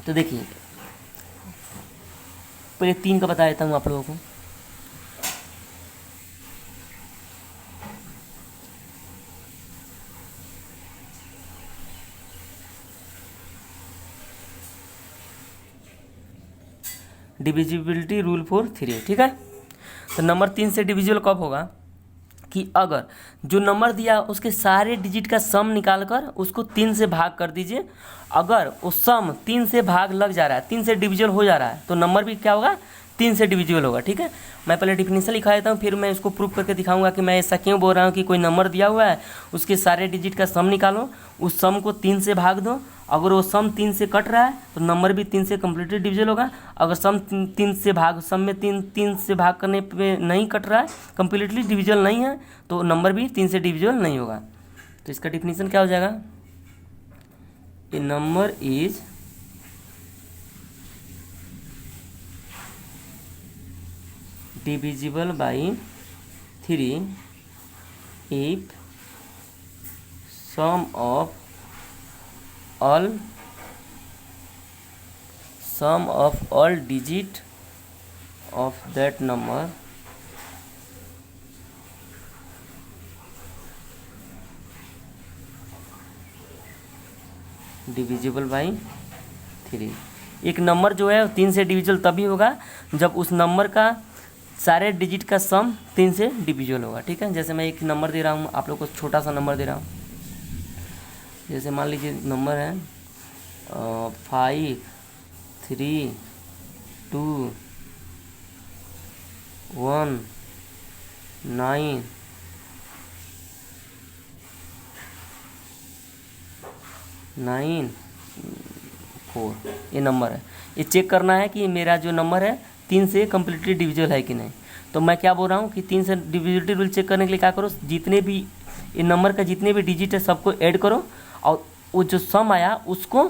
[SPEAKER 1] तो देखिए पहले 3 का बता देता हूँ आप लोगों को। डिविजिबिलिटी रूल फॉर 3, ठीक है। तो नंबर 3 से डिविजिबल कब होगा कि अगर जो नंबर दिया उसके सारे डिजिट का सम निकाल कर उसको 3 से भाग कर दीजिए। अगर वो सम 3 से भाग लग जा रहा है, 3 से डिविजिबल हो जा रहा है, तो नंबर भी क्या होगा, 3 से डिविजिबल होगा, ठीक है। मैं पहले डिफिनेशन लिखा देता हूँ, फिर मैं इसको प्रूफ करके दिखाऊंगा कि मैं ऐसा क्यों बोल रहा हूँ कि कोई नंबर दिया हुआ है उसके सारे डिजिट का सम निकालो, उस सम को 3 से भाग दो। अगर वो सम 3 से कट रहा है तो नंबर भी 3 से कम्प्लीटली डिविजिबल होगा। अगर सम 3 से भाग, सम में 3 से भाग करने पे नहीं कट रहा है, कम्प्लीटली डिविजिबल नहीं है, तो नंबर भी 3 से डिविजिबल नहीं होगा। तो इसका डिफिनीशन क्या हो जाएगा, ए number is divisible by 3 if sum of all digit of that number divisible by 3। एक नंबर जो है 3 से डिविजिबल तभी होगा जब उस नंबर का सारे डिजिट का सम 3 से डिविजिबल होगा, ठीक है। जैसे मैं एक नंबर दे रहा हूँ आप लोग को, छोटा सा नंबर दे रहा हूँ। जैसे मान लीजिए नंबर है 5 3 2 1 9 9 4, ये नंबर है। ये चेक करना है कि मेरा जो नंबर है 3 से कम्प्लीटली डिविजिबल है कि नहीं। तो मैं क्या बोल रहा हूँ कि 3 से डिविजिबिलिटी रूल चेक करने के लिए क्या करो, जितने भी ये नंबर का जितने भी डिजिट है सबको ऐड करो और वो जो सम आया उसको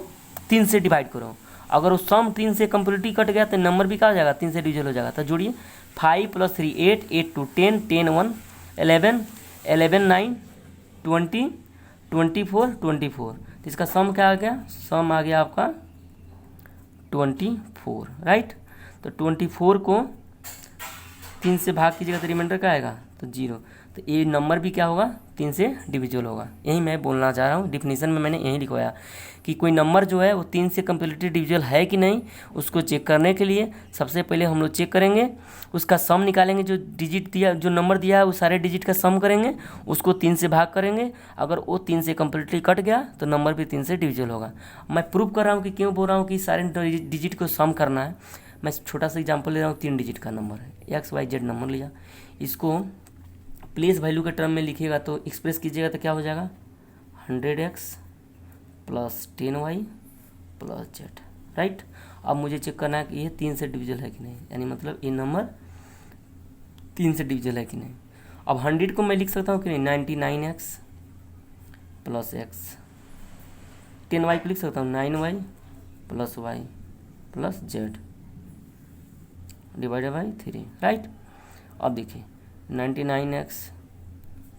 [SPEAKER 1] 3 से डिवाइड करो। अगर वो सम 3 से कम्प्लीटली कट गया तो नंबर भी क्या हो जाएगा, 3 से डिविजिबल हो जाएगा। तो जोड़िए 5 + 3 8 8 2 10 10 1 11 11 9 20 24 24। तो इसका सम क्या आ गया, सम आ गया आपका 24, राइट। तो 24 को 3 से भाग कीजिएगा तो रिमाइंडर क्या आएगा, तो 0। तो ये नंबर भी क्या होगा, 3 से डिविजिबल होगा। यही मैं बोलना चाह रहा हूँ, डिफिनीशन में मैंने यही लिखवाया कि कोई नंबर जो है वो 3 से कम्प्लीटली डिविजिबल है कि नहीं, उसको चेक करने के लिए सबसे पहले हम लोग चेक करेंगे, उसका सम निकालेंगे। जो डिजिट दिया, जो नंबर दिया है वो सारे डिजिट का सम करेंगे, उसको 3 से भाग करेंगे। अगर वो 3 से कम्प्लीटली कट गया तो नंबर भी 3 से डिविजिबल होगा। मैं प्रूव कर रहा हूँ कि क्यों बोल रहा हूँ कि सारे डिजिट को सम करना है। मैं छोटा सा एग्जांपल ले रहा हूँ, 3 डिजिट का नंबर है, XYZ नंबर लिया, इसको प्लेस वैल्यू के टर्म में लिखिएगा तो एक्सप्रेस कीजिएगा तो क्या हो जाएगा, 100x + 10y + z, राइट। अब मुझे चेक करना है कि ये 3 से डिविजिबल है कि नहीं, यानी मतलब ये नंबर 3 से डिविजिबल है कि नहीं। अब 100 को मैं लिख सकता हूँ कि नहीं, 99x + x, 10y को लिख सकता हूँ 9y + y + z divided by 3, right. अब देखिए 99x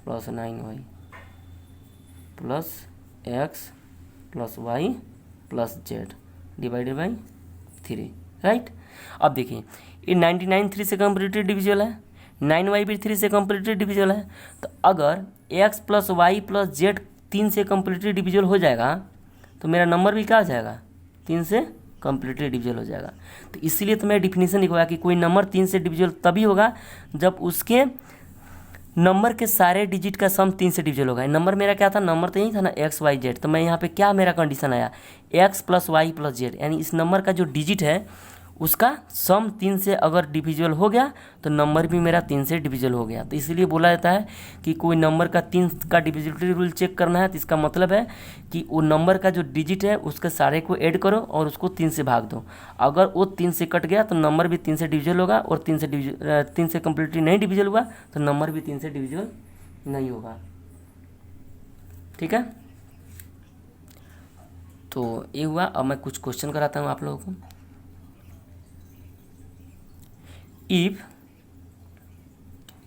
[SPEAKER 1] + 9y + x + y + z divided by 3, right. अब देखिए ये 99 3 से कम्प्लीटली डिविजिबल है, 9y भी 3 से कम्प्लीटली डिविजिबल है। तो अगर x + y + z 3 से कम्प्लीटली डिविजिबल हो जाएगा तो मेरा नंबर भी क्या हो जाएगा, 3 से कम्प्लीटली डिविजिबल हो जाएगा। तो इसीलिए तो मैं डिफिनीशन लिखवाया कि कोई नंबर 3 से डिविजिबल तभी होगा जब उसके नंबर के सारे डिजिट का सम 3 से डिविजिबल होगा। नंबर मेरा क्या था, नंबर तो यही था ना XYZ। तो मैं यहाँ पे क्या मेरा कंडीशन आया, x + y + z, यानी इस नंबर का जो डिजिट है उसका सम 3 से अगर डिविजिबल हो गया तो नंबर भी मेरा 3 से डिविजिबल हो गया। तो इसीलिए बोला जाता है कि कोई नंबर का 3 का डिविजिबिलिटी रूल चेक करना है तो इसका मतलब है कि वो नंबर का जो डिजिट है उसके सारे को ऐड करो और उसको 3 से भाग दो। अगर वो 3 से कट गया तो नंबर भी 3 से डिविजिबल होगा, और 3 से कम्प्लीटली नहीं डिविजिबल हुआ तो नंबर भी 3 से डिविजिबल नहीं होगा। ठीक है, तो ये हुआ। अब मैं कुछ क्वेश्चन कराता हूँ आप लोगों को।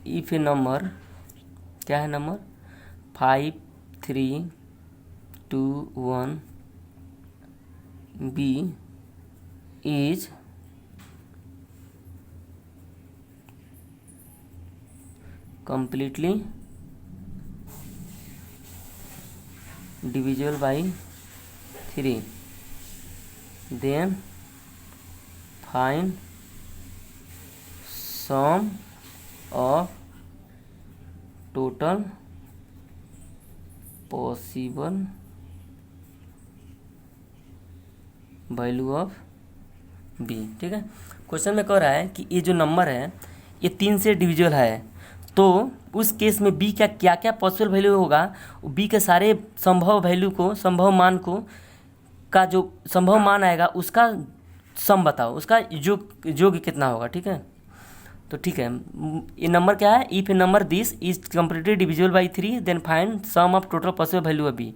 [SPEAKER 1] इफ ए नंबर, क्या है number, 5 3 2 1 B is completely divisible by 3, then find sum of total possible value of B. ठीक है, क्वेश्चन में कह रहा है कि ये जो नंबर है ये 3 से डिविजिबल है, तो उस केस में बी का क्या क्या पॉसिबल वैल्यू होगा, बी के सारे संभव वैल्यू को, संभव मान को, का जो संभव मान आएगा उसका सम बताओ, उसका योग कितना होगा। ठीक है, तो ठीक है, ये नंबर क्या है, if a number this is completely divisible by 3 then find sum of total possible value of B.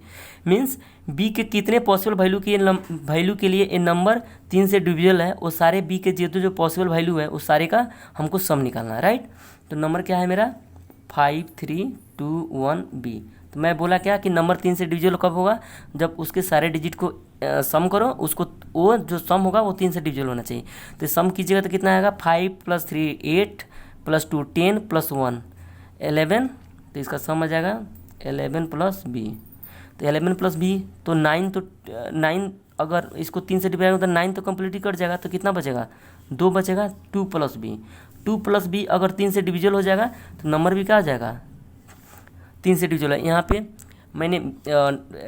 [SPEAKER 1] Means B के कितने पॉसिबल वैल्यू के लिए ये नंबर 3 से डिविजिबल है, वो सारे बी के जो पॉसिबल वैल्यू है उस सारे का हमको सम निकालना है। राइट, तो नंबर क्या है मेरा 5 3 2 1 बी। तो मैं बोला क्या कि नंबर 3 से डिविजिबल कब होगा, जब उसके सारे डिजिट को सम करो, उसको वो जो सम होगा वो 3 से डिविजिबल होना चाहिए। तो सम कीजिएगा तो कितना आएगा, 5 + 3 8 + 2 10 + 1 11, तो इसका सम आ जाएगा 11 + बी। तो 11 + बी तो 9, तो 9 अगर इसको 3 से डिवाइड होगा तो 9 तो कम्प्लीटली कट जाएगा, तो कितना बचेगा, 2 बचेगा। 2 + बी, 2 + बी अगर 3 से डिविजिबल हो जाएगा तो नंबर भी क्या आ जाएगा, 3 से डिविजिबल है। यहाँ पे मैंने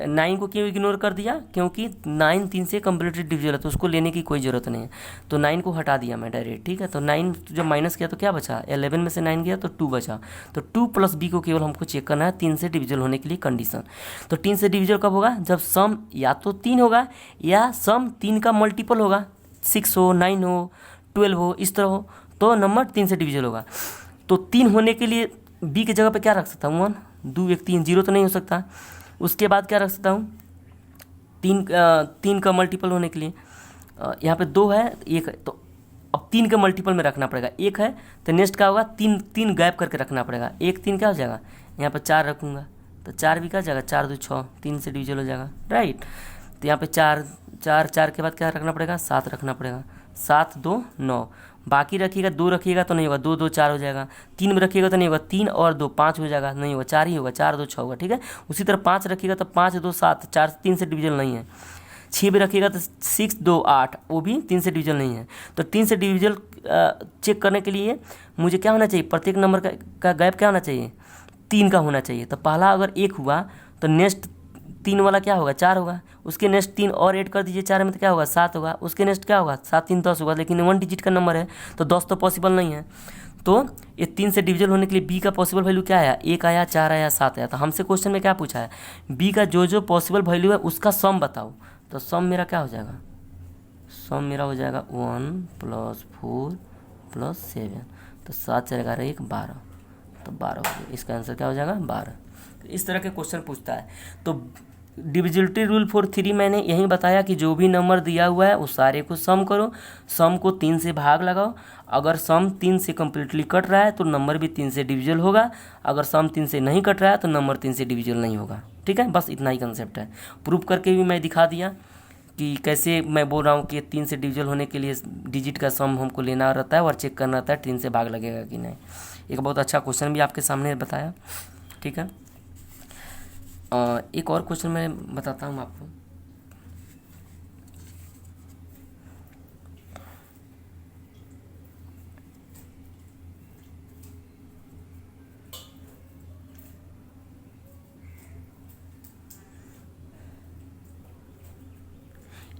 [SPEAKER 1] 9 को क्यों इग्नोर कर दिया, क्योंकि 9 3 से कम्प्लीटली डिविजिबल है तो उसको लेने की कोई ज़रूरत नहीं है, तो 9 को हटा दिया मैं डायरेक्ट। ठीक है, तो 9 जब माइनस किया तो क्या बचा, 11 में से 9 गया तो 2 बचा। तो 2 + बी को केवल हमको चेक करना है 3 से डिविजिबल होने के लिए कंडीशन। तो 3 से डिविजिबल कब होगा, जब सम या तो 3 होगा या सम 3 का मल्टीपल होगा, 6 हो 9 हो 12 हो, इस तरह हो, तो नंबर 3 से डिविजिबल होगा। तो 3 होने के लिए बी की जगह पे क्या रख सकता हूँ, 1 2 1 3, 0 तो नहीं हो सकता। उसके बाद क्या रख सकता हूँ, 3 का मल्टीपल होने के लिए यहाँ पे 2 है 1 है, तो अब 3 के मल्टीपल में रखना पड़ेगा। 1 है तो नेक्स्ट क्या होगा, 3 गैप करके रखना पड़ेगा। 1 3 क्या हो जाएगा, यहाँ पर 4 रखूँगा तो 4 भी क्या हो जाएगा, 4 2 6, 3 से डिविजिबल हो जाएगा। राइट, तो यहाँ पे 4 के बाद क्या रखना पड़ेगा, 7 रखना पड़ेगा। 7 2 9, बाकी रखिएगा 2 रखिएगा तो नहीं होगा, 2 2 4 हो जाएगा। 3 में रखिएगा तो नहीं होगा, 3 और 2 5 हो जाएगा, नहीं होगा, 4 ही होगा, 4 2 6 होगा। ठीक है, उसी तरह 5 रखिएगा तो 5 2 7, 4 3 से डिविजन नहीं है। 6 में रखिएगा तो 6 2 8, वो भी 3 से डिविजन नहीं है। तो 3 से डिविजन चेक करने के लिए मुझे क्या होना चाहिए, प्रत्येक नंबर का गैप क्या होना चाहिए, 3 का होना चाहिए। तो पहला अगर 1 हुआ तो नेक्स्ट 3 वाला क्या होगा, 4 होगा। उसके नेक्स्ट 3 और ऐड कर दीजिए 4 में तो क्या होगा, 7 होगा। उसके नेक्स्ट क्या होगा, 7 3 10 होगा, लेकिन 1 डिजिट का नंबर है तो 10 तो पॉसिबल नहीं है। तो ये 3 से डिविजन होने के लिए बी का पॉसिबल वैल्यू क्या आया, 1 आया, 4 आया, 7 आया। तो हमसे क्वेश्चन में क्या पूछा है, बी का जो पॉसिबल वैल्यू है उसका सम बताओ। तो सम मेरा क्या हो जाएगा, सम मेरा हो जाएगा 1 + 4 + 7, तो 7 4 11 1 12, तो 12 हो गया। इसका आंसर क्या हो जाएगा, 12। तो इस तरह के क्वेश्चन पूछता है। तो डिविजिबिलिटी रूल फॉर 3 मैंने यही बताया कि जो भी नंबर दिया हुआ है उस सारे को सम करो, सम को 3 से भाग लगाओ। अगर सम 3 से कम्प्लीटली कट रहा है तो नंबर भी 3 से डिविजिबल होगा, अगर सम 3 से नहीं कट रहा है तो नंबर 3 से डिविजिबल नहीं होगा। ठीक है, बस इतना ही कंसेप्ट है। प्रूफ करके भी मैं दिखा दिया कि कैसे मैं बोल रहा हूँ कि 3 से डिविजिबल होने के लिए डिजिट का सम हमको लेना रहता है और चेक करना रहता है 3 से भाग लगेगा कि नहीं। एक बहुत अच्छा क्वेश्चन भी आपके सामने बताया। ठीक है, एक और क्वेश्चन मैं बताता हूँ आपको।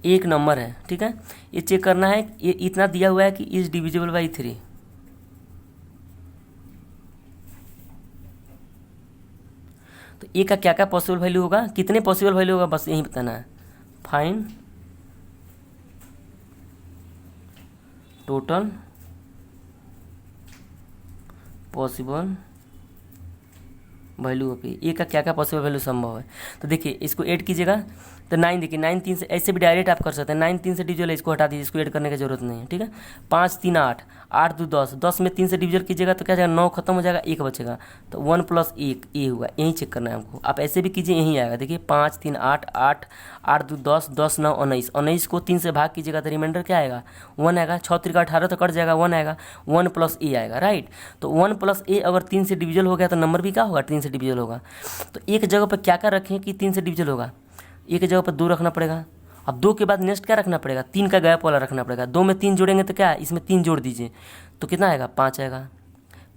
[SPEAKER 1] एक नंबर है, ठीक है। ये चेक करना है, ये इतना दिया हुआ है कि इज डिविजिबल बाई 3। तो ए का क्या क्या पॉसिबल वैल्यू होगा, कितने पॉसिबल वैल्यू होगा, बस यही बताना है। फाइंड टोटल पॉसिबल वैल्यू पे ए का क्या क्या पॉसिबल वैल्यू संभव है। तो देखिए इसको ऐड कीजिएगा, तो 9 देखिए 9 3 से ऐसे भी डायरेक्ट आप कर सकते हैं। 9 3 से डिविजल है, इसको हटा दीजिए, इसको ऐड करने की जरूरत नहीं है, ठीक है। 5 3 8, 8 2 10, 10 में 3 से डिविजल कीजिएगा तो क्या जाएगा, 9 खत्म हो जाएगा, 1 बचेगा, तो 1 + 1 ये हुआ। यही चेक करना है हमको। आप ऐसे भी कीजिए, यही आएगा। देखिए 5 3 8, 8 8 2 10, 10 9 19, 19 को 3 से भाग कीजिएगा तो रिमाइंडर क्या आएगा, 1 आएगा। 6 3 18 तो कट जाएगा, 1 आएगा, 1 + a आएगा, राइट। तो 1 + a अगर 3 से डिविजल हो गया तो नंबर भी क्या होगा, 3 से डिविजल होगा। तो एक जगह पर क्या क्या रखें कि 3 से डिविजल होगा, एक जगह पर 2 रखना पड़ेगा। अब 2 के बाद नेक्स्ट क्या रखना पड़ेगा, 3 का गैप वाला रखना पड़ेगा। 2 में 3 जोड़ेंगे तो क्या है, इसमें 3 जोड़ दीजिए तो कितना आएगा, 5 आएगा।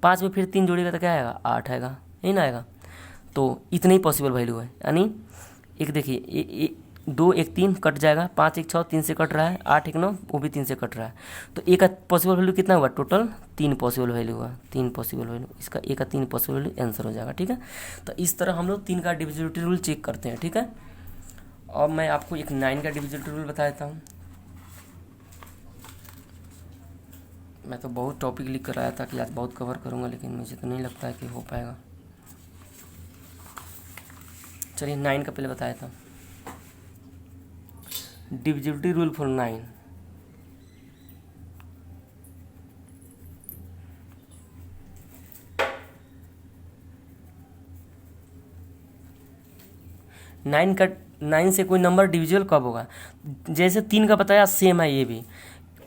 [SPEAKER 1] 5 में फिर 3 जोड़ेगा तो क्या आएगा, 8 आएगा, यही ना आएगा। तो इतने ही पॉसिबल वैल्यू है, यानी एक देखिए 2 1 3 कट जाएगा, 5 1 6 3 से कट रहा है, 8 1 9 वो भी 3 से कट रहा है। तो ए का पॉसिबल वैल्यू कितना हुआ, टोटल 3 पॉसिबल वैल्यू हुआ, 3 पॉसिबल वैल्यू, इसका ए का 3 पॉसिबल वैल्यू आंसर हो जाएगा, ठीक है। तो इस तरह हम लोग 3 का डिविजिबिलिटी रूल चेक करते हैं, ठीक है। और मैं आपको एक 9 का डिविजिबिलिटी रूल बता देता हूँ। मैं तो बहुत टॉपिक लिख कर आया था कि आज बहुत कवर करूँगा, लेकिन मुझे तो नहीं लगता है कि हो पाएगा। चलिए 9 का पहले बताया था, डिविजिबिलिटी रूल फॉर 9। नाइन से कोई नंबर डिविजिबल कब होगा, जैसे 3 का बताया सेम है ये भी।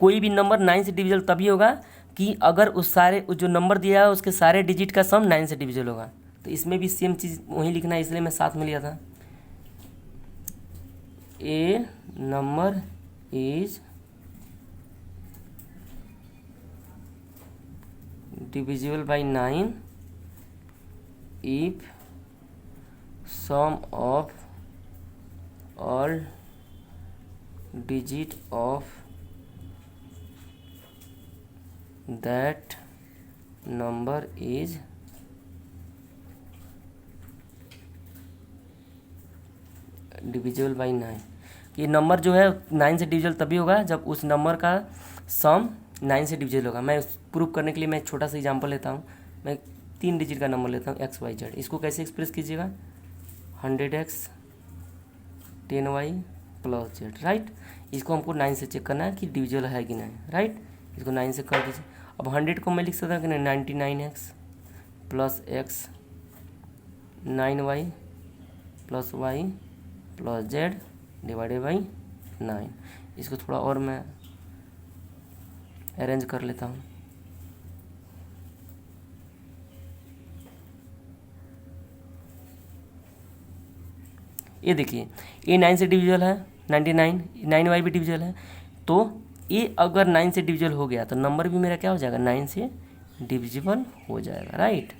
[SPEAKER 1] कोई भी नंबर 9 से डिविजिबल तभी होगा कि अगर उस जो नंबर दिया है उसके सारे डिजिट का सम 9 से डिविजिबल होगा। तो इसमें भी सेम चीज़ वही लिखना है, इसलिए मैं साथ में लिया था। A number is divisible by 9 if sum of all digit of that number is divisible by 9। ये नंबर जो है 9 से डिविजिबल तभी होगा जब उस नंबर का सम 9 से डिविजिबल होगा। मैं प्रूफ करने के लिए मैं एक छोटा सा एग्जांपल लेता हूँ। मैं 3 डिजिट का नंबर लेता हूँ, XYZ। इसको कैसे एक्सप्रेस कीजिएगा, 100x 10y + z, राइट। इसको हमको 9 से चेक करना है कि डिविजिबल है कि नहीं, राइट। इसको 9 से कर दीजिए। अब 100 को मैं लिख सकता हूँ कि 99x + x 9y + y + z divided by 9। इसको थोड़ा और मैं अरेंज कर लेता हूँ। ये देखिए ये 9 से डिविजिबल है, 99, 9y भी डिविजिबल है। तो ये अगर 9 से डिविजिबल हो गया तो नंबर भी मेरा क्या हो जाएगा, 9 से डिविजिबल हो जाएगा, राइट।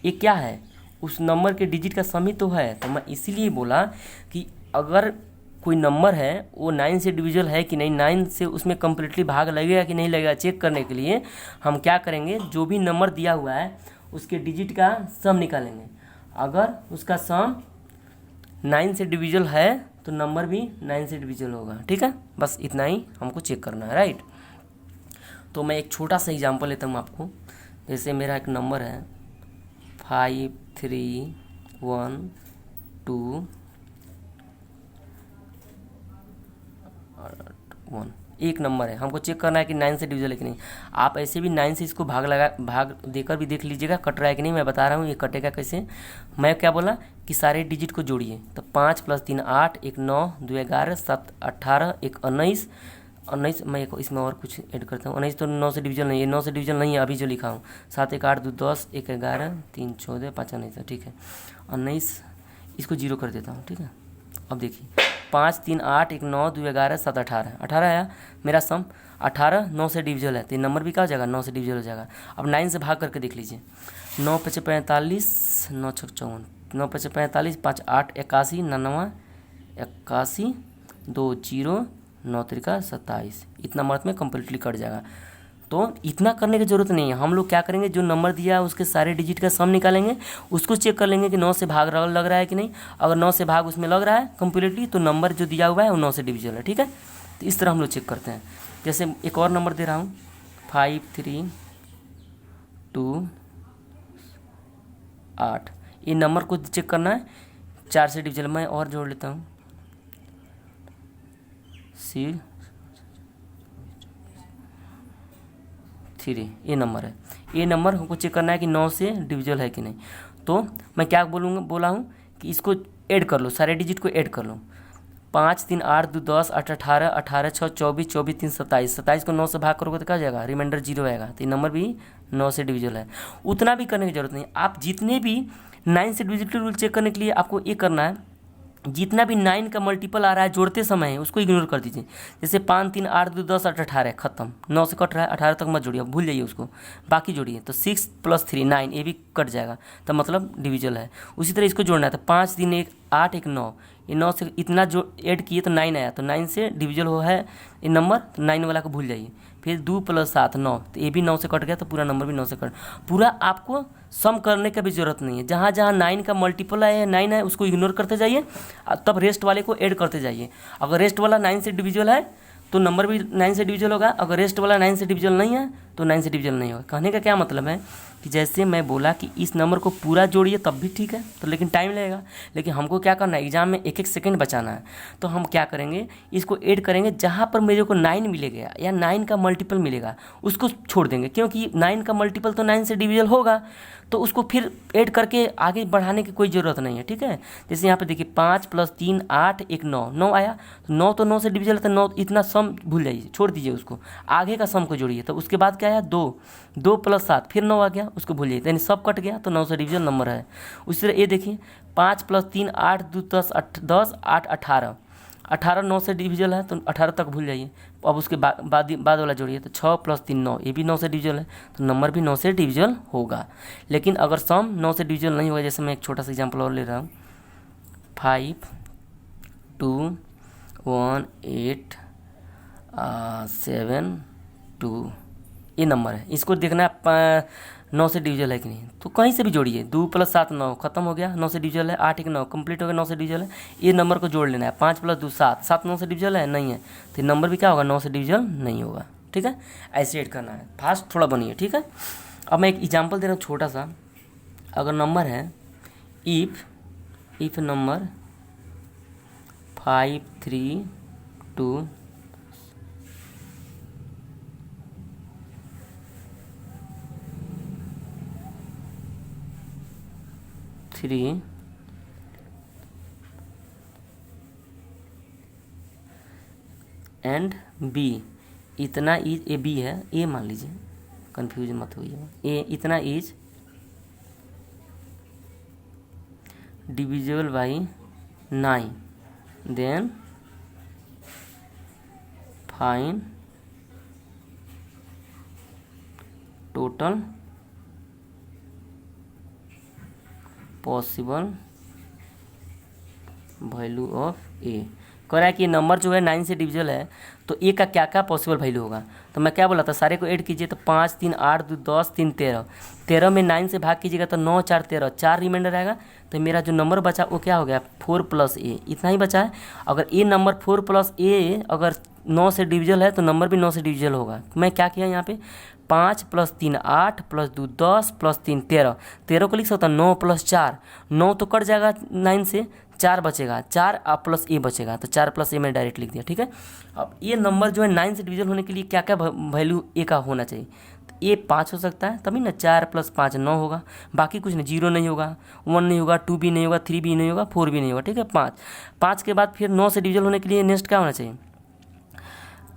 [SPEAKER 1] ये क्या है, उस नंबर के डिजिट का सम ही तो है। तो मैं इसीलिए बोला कि अगर कोई नंबर है वो 9 से डिविजिबल है कि नहीं, 9 से उसमें कम्प्लीटली भाग लगेगा कि नहीं लगेगा, चेक करने के लिए हम क्या करेंगे, जो भी नंबर दिया हुआ है उसके डिजिट का सम निकालेंगे। अगर उसका सम 9 से डिविजिबल है तो नंबर भी 9 से डिविजिबल होगा, ठीक है। बस इतना ही हमको चेक करना है, राइट। तो मैं एक छोटा सा एग्जांपल लेता हूँ आपको। जैसे मेरा एक नंबर है 5 3 1 2 1, एक नंबर है। हमको चेक करना है कि 9 से डिविजिबल है कि नहीं। आप ऐसे भी 9 से इसको भाग देकर भी देख लीजिएगा कट रहा है कि नहीं। मैं बता रहा हूँ ये कटेगा कैसे। मैं क्या बोला कि सारे डिजिट को जोड़िए, तो 5 + 3 8, 1 9, 2 11, 7 18, 1 19, 19 मैं इसमें और कुछ ऐड करता हूँ। 19 तो 9 से डिविजन नहीं है, 9 से डिविजन नहीं है अभी जो लिखा हूँ। 7 1 8 2 10, 1 11, 3 14, 5 19, ठीक है। 19 इसको 0 कर देता हूँ, ठीक है। अब देखिए 5 3 8, 1 9, 2 11, 7 18, 18 आया मेरा सम। 18 9 से डिविजल है तो ये नंबर भी क्या हो जाएगा, 9 से डिविजल हो जाएगा। अब 9 से भाग करके देख लीजिए। 9 × 5 = 45, 9 × 6 = 54, 9 × 5 = 45, 5 8 81, 99 81, 2 0 9 त्रिका 27, इतना नंबर में कम्प्लीटली कट जाएगा। तो इतना करने की ज़रूरत नहीं है, हम लोग क्या करेंगे, जो नंबर दिया है उसके सारे डिजिट का सम निकालेंगे, उसको चेक कर लेंगे कि 9 से भाग लग रहा है कि नहीं। अगर 9 से भाग उसमें लग रहा है कम्प्लीटली, तो नंबर जो दिया हुआ है वो 9 से डिविजिबल है। ठीक है, तो इस तरह हम लोग चेक करते हैं। जैसे एक और नंबर दे रहा हूँ 5 3 2 8, ये नंबर को चेक करना है 4 से डिविजिबल। मैं और जोड़ लेता हूँ 6 3, ये नंबर है। ये नंबर हमको चेक करना है कि 9 से डिविजिबल है कि नहीं। तो मैं क्या बोला हूँ कि इसको ऐड कर लो, सारे डिजिट को ऐड कर लो। 5 3 8 2 10 8 18 18 6 24 24 3 27, 27 को 9 से भाग करोगे तो क्या जाएगा, रिमाइंडर 0 आएगा। तो ये नंबर भी 9 से डिविजिबल है। उतना भी करने की जरूरत नहीं, आप जितने भी 9 से डिविजिबल रूल चेक करने के लिए आपको ये करना है, जितना भी 9 का मल्टीपल आ रहा है जोड़ते समय है उसको इग्नोर कर दीजिए। जैसे 5 3 8 2 10 8 18 खत्म, 9 से कट रहा है, 18 तक मत जोड़िए, भूल जाइए उसको, बाकी जोड़िए। तो 6 + 3 9, ये भी कट जाएगा, तो मतलब डिविजिबल है। उसी तरह इसको जोड़ना है, तो 5 3 1 8 1 9, ये 9 से इतना जो ऐड किए तो 9 आया, तो 9 से डिविजिबल हो है ये नंबर, तो 9 वाला को भूल जाइए। फिर 2 + 7 9, तो ये भी 9 से कट गया, तो पूरा नंबर भी 9 से कट। पूरा आपको सम करने का भी जरूरत नहीं है, जहाँ जहाँ 9 का मल्टीपल है 9 है उसको इग्नोर करते जाइए, तब रेस्ट वाले को ऐड करते जाइए। अगर रेस्ट वाला 9 से डिविजिबल है तो नंबर भी 9 से डिविजिबल होगा, अगर रेस्ट वाला 9 से डिविजिबल नहीं है तो 9 से डिविजिबल नहीं होगा। कहने का क्या मतलब है कि जैसे मैं बोला कि इस नंबर को पूरा जोड़िए तब भी ठीक है, तो लेकिन टाइम लगेगा, लेकिन हमको क्या करना है, एग्जाम में 1 1 सेकंड बचाना है। तो हम क्या करेंगे, इसको ऐड करेंगे, जहाँ पर मेरे को 9 मिलेगा या 9 का मल्टीपल मिलेगा उसको छोड़ देंगे, क्योंकि 9 का मल्टीपल तो 9 से डिविजिबल होगा, तो उसको फिर ऐड करके आगे बढ़ाने की कोई ज़रूरत नहीं है। ठीक है, जैसे यहाँ पे देखिए 5 + 3 8 1 9, 9 आया, तो 9 तो 9 से डिविजिबल है, तो 9 इतना सम भूल जाइए, छोड़ दीजिए उसको, आगे का सम को जोड़िए। तो उसके बाद क्या आया 2 2 + 7 फिर 9 आ गया, उसको भूल जाइए, यानी सब कट गया, तो 9 से डिविजिबल नंबर है। उसी तरह ये देखिए 5 + 3 8 2 10 10 8 18, 18 9 से डिविजिबल है, तो 18 तक भूल जाइए। अब उसके बाद वाला जोड़िए, तो 6 + 3 9, ये भी 9 से डिविजिबल है, तो नंबर भी 9 से डिविजिबल होगा। लेकिन अगर सम 9 से डिविजिबल नहीं होगा, जैसे मैं एक छोटा सा एग्जांपल और ले रहा हूँ 5 2 1 8 7 2, ये नंबर है, इसको देखना है 9 से डिविजिबल है कि नहीं। तो कहीं से भी जोड़िए, 2 + 7 9 खत्म हो गया, 9 से डिविजिबल है, 8 1 9 कंप्लीट हो गया, 9 से डिविजिबल है। ये नंबर को जोड़ लेना है, 5 + 2 7, 7 9 से डिविजिबल है नहीं है, तो नंबर भी क्या होगा, 9 से डिविजिबल नहीं होगा। ठीक है, ऐसे ऐड करना है, फास्ट थोड़ा बनिए। ठीक है, अब मैं एक एग्जाम्पल दे रहा हूँ छोटा सा। अगर नंबर है इफ़ नंबर 5 3 2 3 एंड बी, इतना इज, ए बी है, ए मान लीजिए, कंफ्यूज मत होइए, ए इतना is divisible by 9, then find total possible value of A. कह रहा है कि ये नंबर जो है 9 से डिविजिबल है, तो ए का क्या क्या पॉसिबल वैल्यू होगा। तो मैं क्या बोला था, सारे को ऐड कीजिए, तो 5 3 8 2 10 3 13, 13 में 9 से भाग कीजिएगा तो 9 4 13, 4 रिमाइंडर आएगा, तो मेरा जो नंबर बचा वो क्या हो गया, 4 + ए, इतना ही बचा है। अगर ये नंबर 4 + ए अगर 9 से डिविजिबल है तो नंबर भी 9 से डिविजिबल होगा। मैं क्या किया यहाँ पे, 5 + 3 8 + 2 10 + 3 13, 13 को लिख सकता 9 + 4, 9 तो कट जाएगा 9 से, 4 बचेगा, 4 प्लस ए बचेगा, तो 4 + ए मैंने डायरेक्ट लिख दिया। ठीक है, अब ये नंबर जो है 9 से डिविजन होने के लिए क्या क्या वैल्यू ए का होना चाहिए, तो ए 5 हो सकता है, तभी ना 4 + 5 9 होगा, बाकी कुछ नहीं, 0 नहीं होगा, 1 नहीं होगा, 2 भी नहीं होगा, 3 भी नहीं होगा, 4 भी नहीं होगा। ठीक है, 5 के बाद फिर 9 से डिविजन होने के लिए नेक्स्ट क्या होना चाहिए,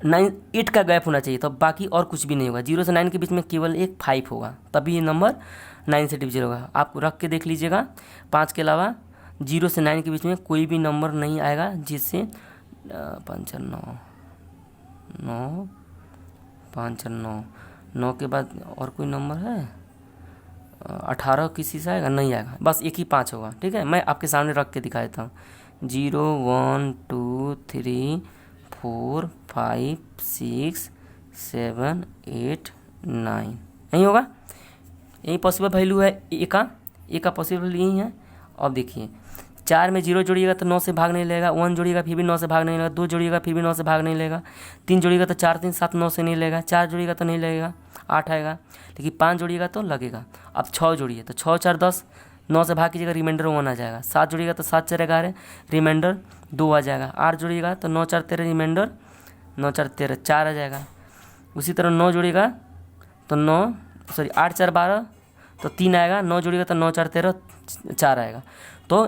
[SPEAKER 1] 9 8 का गैप होना चाहिए, तो बाकी और कुछ भी नहीं होगा, 0 से 9 के बीच में केवल एक 5 होगा, तभी ये नंबर 9 से डिविजन होगा। आप रख के देख लीजिएगा, 5 के अलावा 0 से 9 के बीच में कोई भी नंबर नहीं आएगा जिससे 5 9 9 5 9 9 के बाद और कोई नंबर है, 18 किसी से आएगा नहीं आएगा, बस एक ही 5 होगा। ठीक है, मैं आपके सामने रख के दिखा देता हूँ, 0 1 2 3 4 5 6 7 8 9, यही होगा, यही पॉसिबल वैल्यू है ए का पॉसिबल वैल्यू यही है। अब देखिए 4 में 0 जोड़िएगा तो 9 से भाग नहीं लेगा, 1 जोड़िएगा फिर भी 9 से भाग नहीं लेगा, 2 जोड़िएगा फिर भी 9 से भाग नहीं लेगा, 3 जोड़िएगा तो 4 3 7 9 से नहीं लेगा, 4 जोड़िएगा तो नहीं लगेगा, 8 आएगा, लेकिन 5 जोड़िएगा तो लगेगा। अब 6 जोड़िए तो 6 4 10, 9 से भाग कीजिएगा रिमाइंडर 1 आ जाएगा, 7 जोड़िएगा तो 7 4 11 रिमाइंडर 2 आ जाएगा, 8 जोड़िएगा तो 9 4 13 रिमाइंडर 9 4 13 4 आ जाएगा। उसी तरह 9 जोड़िएगा तो 8 4 12 तो 3 आएगा, 9 जोड़िएगा तो 9 4 13 4 आएगा। तो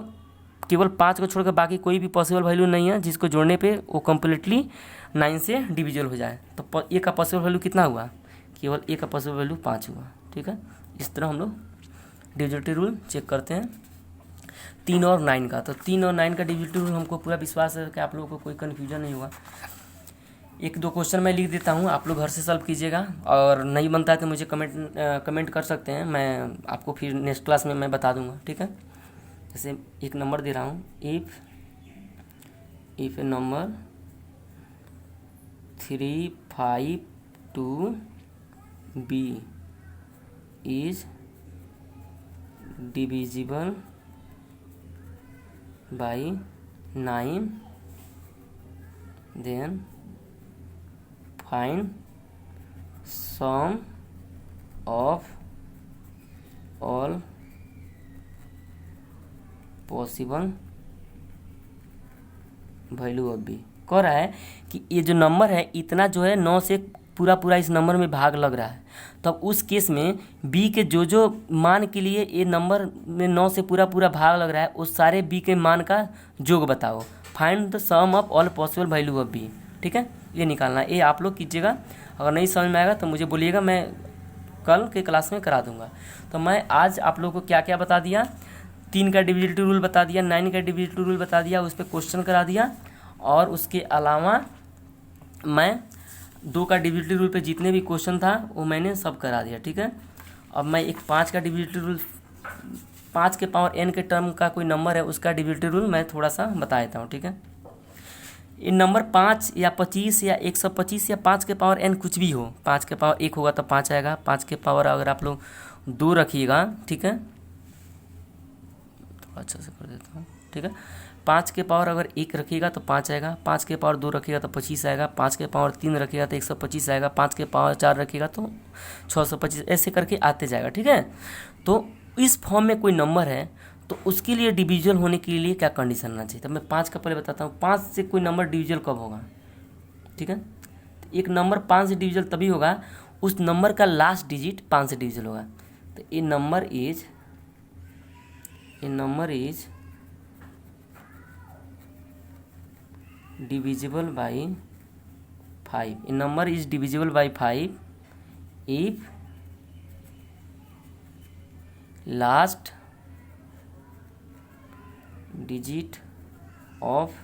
[SPEAKER 1] केवल 5 को छोड़कर बाकी कोई भी पॉसिबल वैल्यू नहीं है जिसको जोड़ने पे वो कम्प्लीटली 9 से डिविजल हो जाए। तो ए का पॉसिबल वैल्यू कितना हुआ, केवल ए का पॉसिबल वैल्यू 5 हुआ। ठीक है, इस तरह हम लोग डिविजिबिलिटी रूल चेक करते हैं 3 और 9 का। तो 3 और 9 का डिविजिबिलिटी रूल हमको पूरा विश्वास है कि आप लोगों को कोई कन्फ्यूजन नहीं हुआ। 1-2 क्वेश्चन मैं लिख देता हूँ, आप लोग घर से सॉल्व कीजिएगा, और नहीं बनता है तो मुझे कमेंट कर सकते हैं, मैं आपको फिर नेक्स्ट क्लास में मैं बता दूंगा। ठीक है, जैसे एक नंबर दे रहा हूँ, if a number 3 5 2 b is divisible by 9, then find sum of all possible value of B. कह रहा है कि ये जो नंबर है इतना जो है 9 से पूरा इस नंबर में भाग लग रहा है, तब उस केस में बी के जो मान के लिए ये नंबर में 9 से पूरा भाग लग रहा है उस सारे बी के मान का योग बताओ। Find the sum of all possible value of B. ठीक है, ये निकालना है, ये आप लोग कीजिएगा। अगर नहीं समझ में आएगा तो मुझे बोलिएगा, मैं कल के क्लास में करा दूंगा। तो मैं आज आप लोगों को क्या क्या बता दिया, 3 का डिविजिबिलिटी रूल बता दिया, 9 का डिविजिबिलिटी रूल बता दिया, उस पर क्वेश्चन करा दिया, और उसके अलावा मैं 2 का डिविजिबिलिटी रूल पे जितने भी क्वेश्चन था वो मैंने सब करा दिया। ठीक है, अब मैं एक 5 का डिविजिबिलिटी रूल, 5 के पावर n के टर्म का कोई नंबर है उसका डिविजिबिलिटी रूल मैं थोड़ा सा बता देता हूँ। ठीक है, ये नंबर 5 या 25 या 125 या 5 के पावर n कुछ भी हो, 5 के पावर 1 होगा तो 5 आएगा, 5 के पावर अगर आप लोग 2 रखिएगा, ठीक है, अच्छा से कर देता हूँ। ठीक है, 5 के पावर अगर 1 रखिएगा तो 5 आएगा, 5 के पावर 2 रखिएगा तो 25 आएगा, 5 के पावर 3 रखिएगा तो 125 आएगा, 5 के पावर 4 रखिएगा तो 625, ऐसे करके आते जाएगा। ठीक है, तो इस फॉर्म में कोई नंबर है तो उसके लिए डिविजल होने के लिए क्या कंडीशन आना चाहिए। तो मैं 5 का पहले बताता हूँ, 5 से कोई नंबर डिविजल कब होगा। ठीक है, एक नंबर 5 से डिविजल तभी होगा उस नंबर का लास्ट डिजिट 5 से डिविजल होगा। तो ये number is divisible by 5। a number is divisible by 5 if last digit of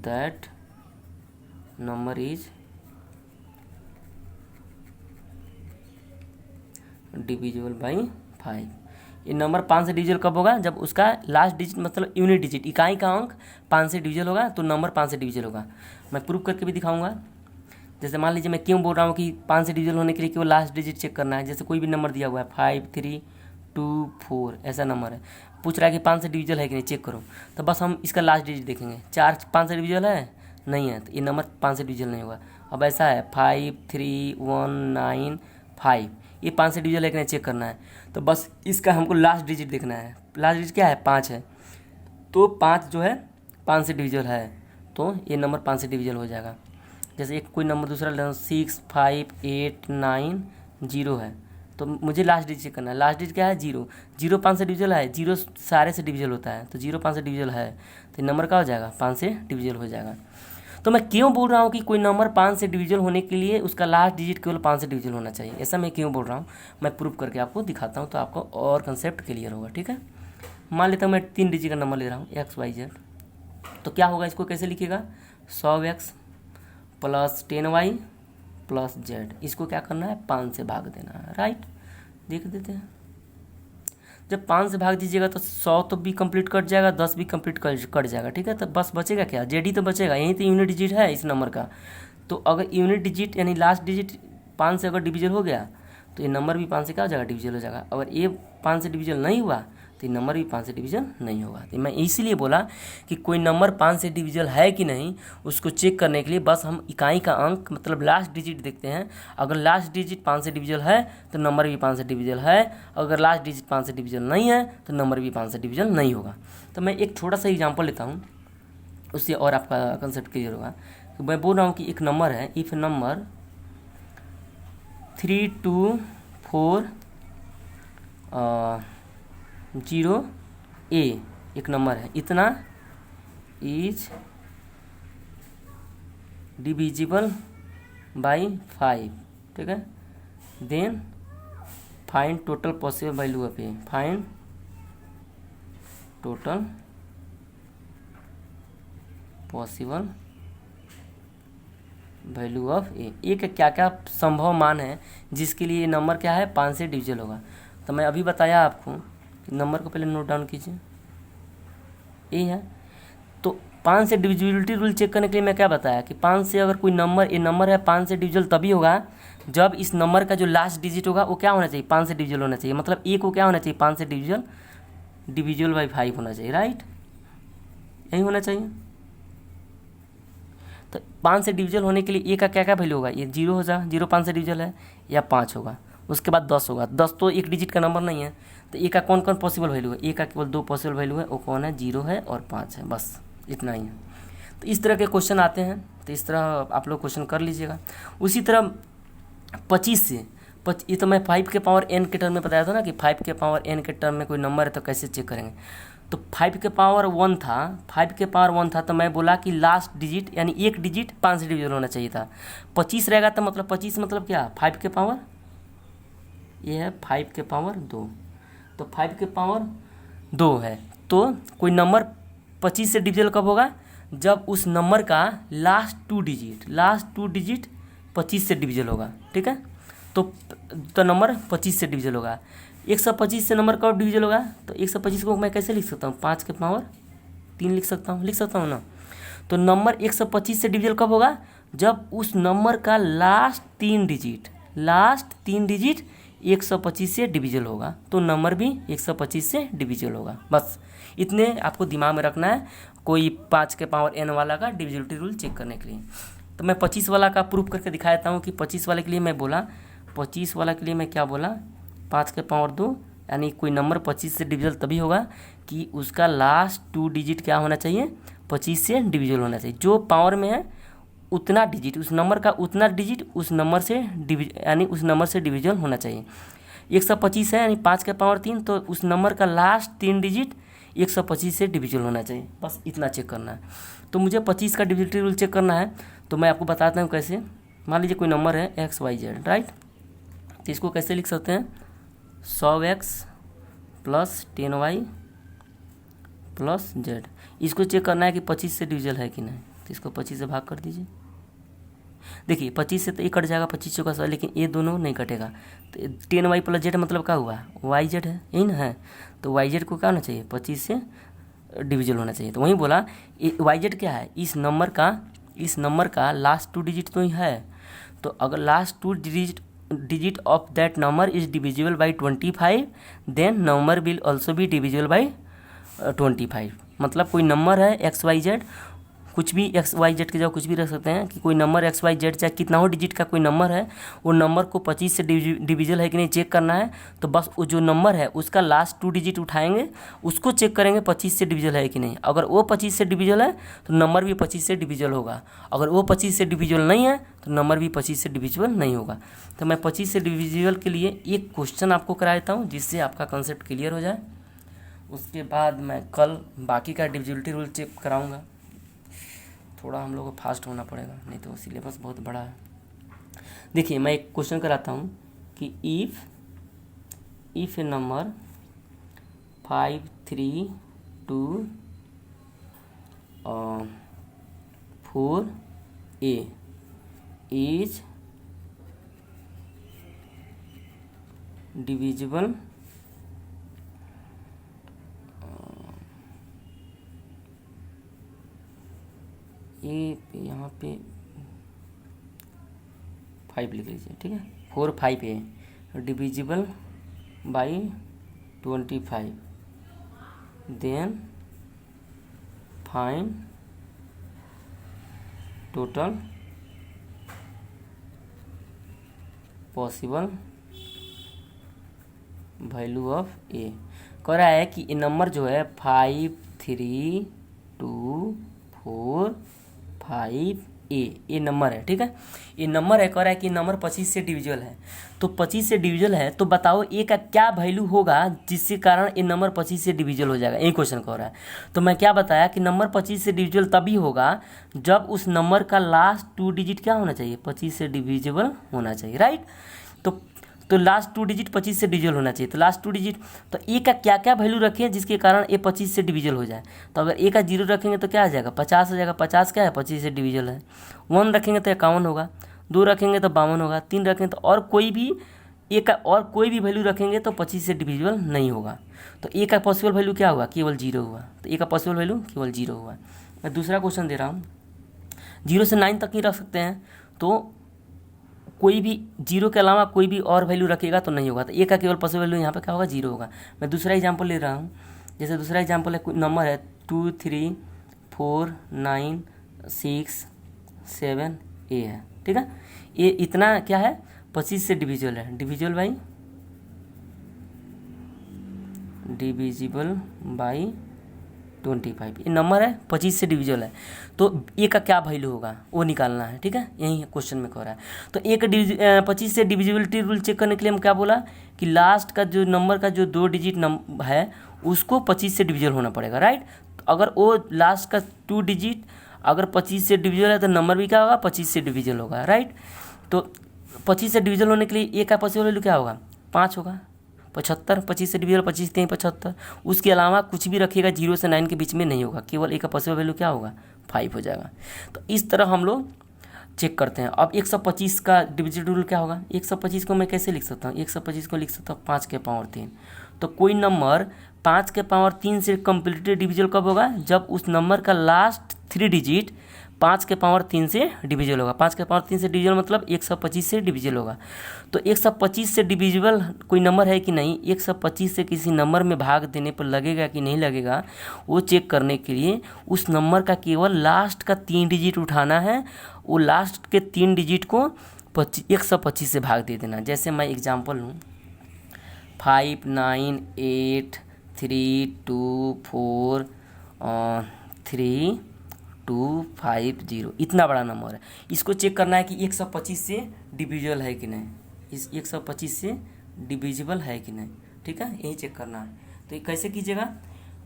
[SPEAKER 1] that number is divisible by 5। ये नंबर 5 से डिविजल कब होगा, जब उसका लास्ट डिजिट मतलब यूनिट डिजिट इकाई का अंक 5 से डिविजल होगा, तो नंबर 5 से डिविजल होगा। मैं प्रूफ करके भी दिखाऊंगा। जैसे मान लीजिए मैं क्यों बोल रहा हूँ कि 5 से डिविजल होने के लिए केवल लास्ट डिजिट चेक करना है। जैसे कोई भी नंबर दिया हुआ है 5 3 2 4 ऐसा नंबर है, पूछ रहा है कि 5 से डिविजल है कि नहीं, चेक करो। तो बस हम इसका लास्ट डिजिट देखेंगे, 4 5 से डिविजल है नहीं है, तो ये नंबर 5 से डिविजल नहीं होगा। अब ऐसा है 5 3 1 9 5, ये 5 से डिविजल है कि नहीं चेक करना है। तो बस इसका हमको लास्ट डिजिट देखना है, लास्ट डिजिट क्या है 5 है, तो 5 जो है 5 से डिविजल है, तो ये नंबर 5 से डिविजल हो जाएगा। जैसे एक कोई नंबर दूसरा 6 5 8 9 0 है, तो मुझे लास्ट डिजिट चेक करना है। लास्ट डिजिट क्या है 0, 0 5 से डिविजल है, 0 सारे से डिविजल होता है, तो 0 5 से डिविजल है, तो नंबर क्या हो जाएगा 5 से डिविजल हो जाएगा। तो मैं क्यों बोल रहा हूँ कि कोई नंबर 5 से डिविजल होने के लिए उसका लास्ट डिजिट केवल 5 से डिविजल होना चाहिए, ऐसा मैं क्यों बोल रहा हूँ मैं प्रूफ करके आपको दिखाता हूँ, तो आपको और कंसेप्ट क्लियर होगा। ठीक है, मान लेता हूँ मैं 3 डिजिट का नंबर ले रहा हूँ XYZ, तो क्या होगा, इसको कैसे लिखिएगा 100x + 10y + z, इसको क्या करना है 5 से भाग देना है, राइट। देख देते हैं, जब 5 से भाग दीजिएगा तो 100 तो भी कंप्लीट कट जाएगा, 10 भी कंप्लीट कट जाएगा, ठीक है। तो बस बचेगा क्या, जेड ही तो बचेगा, यही तो यूनिट डिजिट है इस नंबर का। तो अगर यूनिट डिजिट यानी लास्ट डिजिट 5 से अगर डिविजल हो गया तो ये नंबर भी 5 से क्या हो जाएगा, डिविजल हो जाएगा। अगर ये 5 से डिविजल नहीं हुआ तो ये नंबर भी 5 से डिविजल नहीं होगा। तो मैं इसीलिए बोला कि कोई नंबर 5 से डिविजल है कि नहीं उसको चेक करने के लिए बस हम इकाई का अंक मतलब लास्ट डिजिट देखते हैं। अगर लास्ट डिजिट 5 से डिविजल है तो नंबर भी 5 से डिविजल है, अगर लास्ट डिजिट 5 से डिविजल नहीं है तो नंबर भी 5 से डिविजल नहीं होगा। तो मैं एक छोटा सा एग्जाम्पल लेता हूँ, उससे और आपका कंसेप्ट क्लियर होगा। तो मैं बोल रहा हूँ कि एक नंबर है, इफ नंबर 324 0 A एक नंबर है, इतना इज डिविजिबल बाई 5, ठीक है। Then find total possible value of A, find total possible value of A का क्या क्या संभव मान है जिसके लिए ये नंबर क्या है 5 से डिविजल होगा। तो मैं अभी बताया आपको, नंबर को पहले नोट डाउन कीजिए, ए है। तो 5 से डिविजिबिलिटी रूल चेक करने के लिए मैं क्या बताया कि 5 से अगर कोई नंबर, ये नंबर है 5 से डिविजल तभी होगा जब इस नंबर का जो लास्ट डिजिट होगा वो क्या होना चाहिए, 5 से डिविजल होना चाहिए। मतलब ए को क्या होना चाहिए, 5 से डिविजल बाई 5 होना चाहिए, राइट, यही होना चाहिए। तो 5 से डिविजल होने के लिए ए का क्या क्या वैल्यू होगा, ये 0 हो जाएगा, 0 5 से डिविजल है, या 5 होगा, उसके बाद 10 होगा, 10 तो एक डिजिट का नंबर नहीं है। तो ए का कौन कौन पॉसिबल वैल्यू है, ए का केवल 2 पॉसिबल वैल्यू है, वो कौन है, 0 है और 5 है, बस इतना ही है। तो इस तरह के क्वेश्चन आते हैं, तो इस तरह आप लोग क्वेश्चन कर लीजिएगा। उसी तरह 25 से ये तो मैं 5 के पावर n के टर्म में बताया था ना कि 5 के पावर n के टर्म में कोई नंबर है तो कैसे चेक करेंगे। तो 5 के पावर 1 था, 5 के पावर 1 था, तो मैं बोला कि लास्ट डिजिट यानी एक डिजिट 5 से डिविजल होना चाहिए था। 25 रहेगा तो मतलब 25 मतलब क्या, 5 के पावर, ये है 5 के पावर 2, तो 5 के पावर 2 है। तो कोई नंबर 25 से डिविजल कब होगा, जब उस नंबर का लास्ट टू डिजिट 25 से डिविजल होगा, ठीक है। तो नंबर 25 से डिविजल होगा। 125 से नंबर कब डिविजल होगा, तो 125 को मैं कैसे लिख सकता हूँ, 5 के पावर 3 लिख सकता हूँ ना। तो नंबर 125 से डिविजल कब होगा, जब उस नंबर का लास्ट तीन डिजिट 125 से डिविजल होगा, तो नंबर भी 125 से डिविजल होगा। बस इतने आपको दिमाग में रखना है कोई 5 के पावर n वाला का डिविजिबिलिटी रूल चेक करने के लिए। तो मैं 25 वाला का प्रूफ करके दिखा देता हूँ कि 25 वाले के लिए मैं बोला, 25 वाला के लिए मैं क्या बोला, 5 के पावर 2 यानी कोई नंबर 25 से डिविजल तभी होगा कि उसका लास्ट टू डिजिट क्या होना चाहिए, 25 से डिविजल होना चाहिए। जो पावर में है उतना डिजिट, उस नंबर का उतना डिजिट उस नंबर से यानी उस नंबर से डिविजल होना चाहिए। 125 है यानी 5 के पावर 3, तो उस नंबर का लास्ट 3 डिजिट 125 से डिविजल होना चाहिए। बस इतना चेक करना है। तो मुझे 25 का डिविजिबिलिटी रूल चेक करना है, तो मैं आपको बताता हूँ कैसे। मान लीजिए कोई नंबर है XYZ, राइट, तो इसको कैसे लिख सकते हैं, 100x plus 10y plus z। इसको चेक करना है कि 25 से डिविजल है कि नहीं, तो इसको 25 से भाग कर दीजिए। देखिए 25 से तो ये कट जाएगा, 25 चौका 100, लेकिन ये दोनों नहीं कटेगा। तो 10y प्लस z मतलब क्या हुआ, YZ है, यही ना है। तो YZ को क्या होना चाहिए, 25 से डिविजल होना चाहिए। तो वहीं बोला YZ क्या है, इस नंबर का लास्ट टू डिजिट तो ही है। तो अगर last two digit of that number is divisible by 25, then number will also be divisible by 25। मतलब कोई नंबर है XYZ, कुछ भी XYZ के जगह कुछ भी रख सकते हैं कि कोई नंबर XYZ चाहे कितना हो डिजिट का कोई नंबर है, वो नंबर को 25 से डिविजल है कि नहीं चेक करना है। तो बस वो जो नंबर है उसका लास्ट टू डिजिट उठाएंगे, उसको चेक करेंगे 25 से डिविजल है कि नहीं। अगर वो 25 से डिविजल है तो नंबर भी 25 से डिविजल होगा, अगर वो 25 से डिविजल नहीं है तो नंबर भी 25 से डिविजिबल नहीं होगा। तो मैं 25 से डिविजिबल के लिए एक क्वेश्चन आपको करा देता हूँ जिससे आपका कंसेप्ट क्लियर हो जाए। उसके बाद मैं कल बाकी का डिविजिबिलिटी रूल चेक कराऊँगा। थोड़ा हम लोग को फास्ट होना पड़ेगा, नहीं तो सिलेबस बहुत बड़ा है। देखिए मैं एक क्वेश्चन कराता हूँ कि if a number 532 4a is divisible A पे यहाँ पे 5 लिख लीजिए, ठीक है। 4 5 है divisible by 25, then find total possible value of A. कह रहा है कि ये नंबर जो है 5 3 2 4 5 ये नंबर है, ठीक है। ये नंबर है, कह रहा है कि नंबर 25 से डिविजिबल है। तो 25 से डिविजिबल है तो बताओ ए का क्या वैल्यू होगा जिसके कारण ये नंबर 25 से डिविजिबल हो जाएगा, यही क्वेश्चन कह रहा है। तो मैं क्या बताया कि नंबर 25 से डिविजिबल तभी होगा जब उस नंबर का लास्ट 2 डिजिट क्या होना चाहिए, 25 से डिविजिबल होना चाहिए, राइट। तो लास्ट 2 डिजिट 25 से डिविजिबल होना चाहिए। तो लास्ट 2 डिजिट, तो ए का क्या क्या वैल्यू रखें जिसके कारण ए 25 से डिविजिबल हो जाए। तो अगर ए का 0 रखेंगे तो क्या आ जाएगा, 50 हो जाएगा। 50 क्या है, 25 से डिविजिबल है। 1 रखेंगे तो 51 होगा। 2 रखेंगे तो 52 होगा। 3 रखेंगे तो और कोई भी ए का और कोई भी वैल्यू रखेंगे तो 25 से डिविजिबल नहीं होगा। तो ए का पॉसिबल वैल्यू क्या हुआ, केवल 0 हुआ। तो ए का पॉसिबल वैल्यू केवल 0 हुआ। मैं दूसरा क्वेश्चन दे रहा हूँ, 0 से 9 तक ही रख सकते हैं। तो कोई भी 0 के अलावा कोई भी और वैल्यू रखेगा तो नहीं होगा। तो ए का केवल पॉसिबल वैल्यू यहाँ पे क्या होगा, 0 होगा। मैं दूसरा एग्जांपल ले रहा हूँ। जैसे दूसरा एग्जांपल है, नंबर है 2 3 4 9 6 7 ए है, ठीक है। ये इतना क्या है, 25 से डिविजिबल है। डिविजिबल बाई 25 ये नंबर है, 25 से डिविजिबल है। तो ए का क्या वैल्यू होगा वो निकालना है, ठीक है। यही क्वेश्चन में कह रहा है। तो ए का 25 से डिविजिबिलिटी रूल चेक करने के लिए हम क्या बोला कि लास्ट का जो नंबर का जो 2 डिजिट नंबर है उसको 25 से डिविजिबल होना पड़ेगा, राइट। तो अगर वो लास्ट का 2 डिजिट अगर 25 से डिविजिबल है तो नंबर भी क्या होगा, 25 से डिविजिबल होगा, राइट। तो 25 से डिविजिबल होने के लिए ए का पॉसिबल वैल्यू क्या होगा, 5 होगा। 75, 25 से डिविजिबल 25 3 75। उसके अलावा कुछ भी रखिएगा 0 से 9 के बीच में नहीं होगा, केवल ए का पॉसिबल वैल्यू क्या होगा, 5 हो जाएगा। तो इस तरह हम लोग चेक करते हैं। अब 125 का डिविजिबल रूल क्या होगा, 125 को मैं कैसे लिख सकता हूँ, 125 को लिख सकता हूँ 5 के पावर 3। तो कोई नंबर 5 के पावर 3 से कम्प्लीटली डिविजिबल कब होगा, जब उस नंबर का लास्ट 3 डिजिट 5 के पावर 3 से डिविजिबल होगा। 5 के पावर 3 से डिविजिबल मतलब 125 से डिविजिबल होगा। तो 125 से डिविजिबल कोई नंबर है कि नहीं, 125 से किसी नंबर में भाग देने पर लगेगा कि नहीं लगेगा, वो चेक करने के लिए उस नंबर का केवल लास्ट का 3 डिजिट उठाना है। वो लास्ट के 3 डिजिट को 125 से भाग दे देना। जैसे मैं एग्जाम्पल लूँ, 5 9 8 3 2 4 3 2 5 0 इतना बड़ा नंबर है। इसको चेक करना है कि 125 से डिविजिबल है कि नहीं, इस 125 से डिविजिबल है कि नहीं, ठीक है, यही चेक करना है। तो ये कैसे कीजिएगा,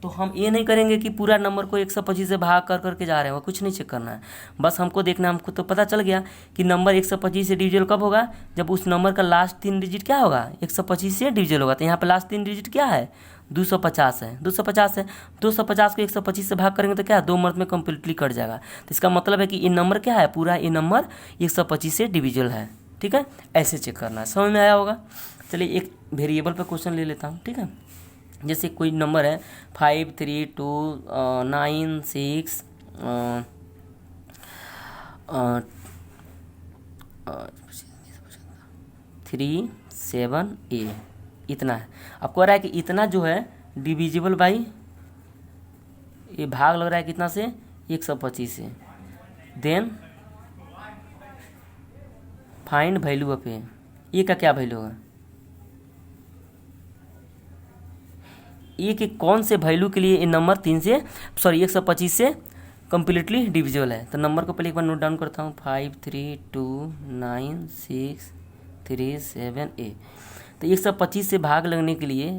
[SPEAKER 1] तो हम ये नहीं करेंगे कि पूरा नंबर को 125 से भाग कर करके जा रहे हैं, वो कुछ नहीं चेक करना है। बस हमको देखना, हमको तो पता चल गया कि नंबर 125 से डिविजिबल कब होगा, जब उस नंबर का लास्ट 3 डिजिट क्या होगा, 125 से डिविजिबल होगा। तो यहाँ पर लास्ट 3 डिजिट क्या है, 250 है। 250 है, 250 को 125 से भाग करेंगे तो क्या 2 मंथ में कम्प्लीटली कट जाएगा। तो इसका मतलब है कि ये नंबर क्या है, पूरा ये नंबर 125 से डिविजिबल है, ठीक है। ऐसे चेक करना है, समझ में आया होगा। चलिए एक वेरिएबल पर क्वेश्चन ले लेता हूँ, ठीक है। जैसे कोई नंबर है 5 3 2 9 6 3 7 ए इतना है। अब कह रहा है कि इतना जो है डिविजिबल बाई, ये भाग लग रहा है कितना से, 125 से। देन फाइंड वैल्यू ऑफ ए, ये का क्या वैल्यू होगा, ए के कौन से वैल्यू के लिए ये नंबर 125 से कम्प्लीटली डिविजिबल है। तो नंबर को पहले एक बार नोट डाउन करता हूँ, 5 3 2 9 6 3 7 ए। तो 125 से भाग लगने के लिए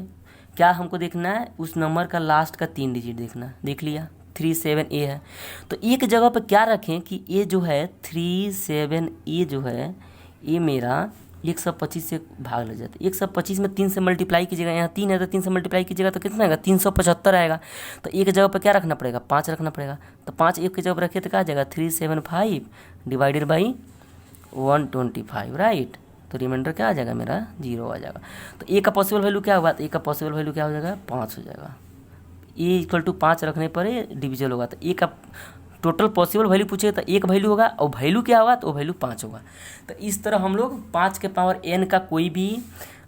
[SPEAKER 1] क्या हमको देखना है, उस नंबर का लास्ट का 3 डिजिट देखना। देख लिया 3 7 ए है। तो एक जगह पर क्या रखें कि ये जो है 3 7 ए जो है ये मेरा 125 से भाग लग जाता है। 125 में 3 से मल्टीप्लाई कीजिएगा, यहाँ 3 है तो 3 से मल्टीप्लाई कीजिएगा तो कितना आएगा, 375 आएगा। तो एक जगह पर क्या रखना पड़ेगा, 5 रखना पड़ेगा। तो 5 एक की जगह पर रखे तो क्या आ जाएगा, 375 डिवाइडेड बाई 125, राइट। तो रिमाइंडर क्या आ जाएगा मेरा, 0 आ जाएगा। तो ए का पॉसिबल वैल्यू क्या होगा, तो ए का पॉसिबल वैल्यू क्या हो जाएगा, 5 हो जाएगा। ए इक्वल टू 5 रखने पर डिविजिबल होगा। तो ए का टोटल पॉसिबल वैल्यू पूछेगा तो एक वैल्यू होगा, और वैल्यू क्या होगा तो वैल्यू 5 होगा। तो इस तरह हम लोग 5 के पावर n का कोई भी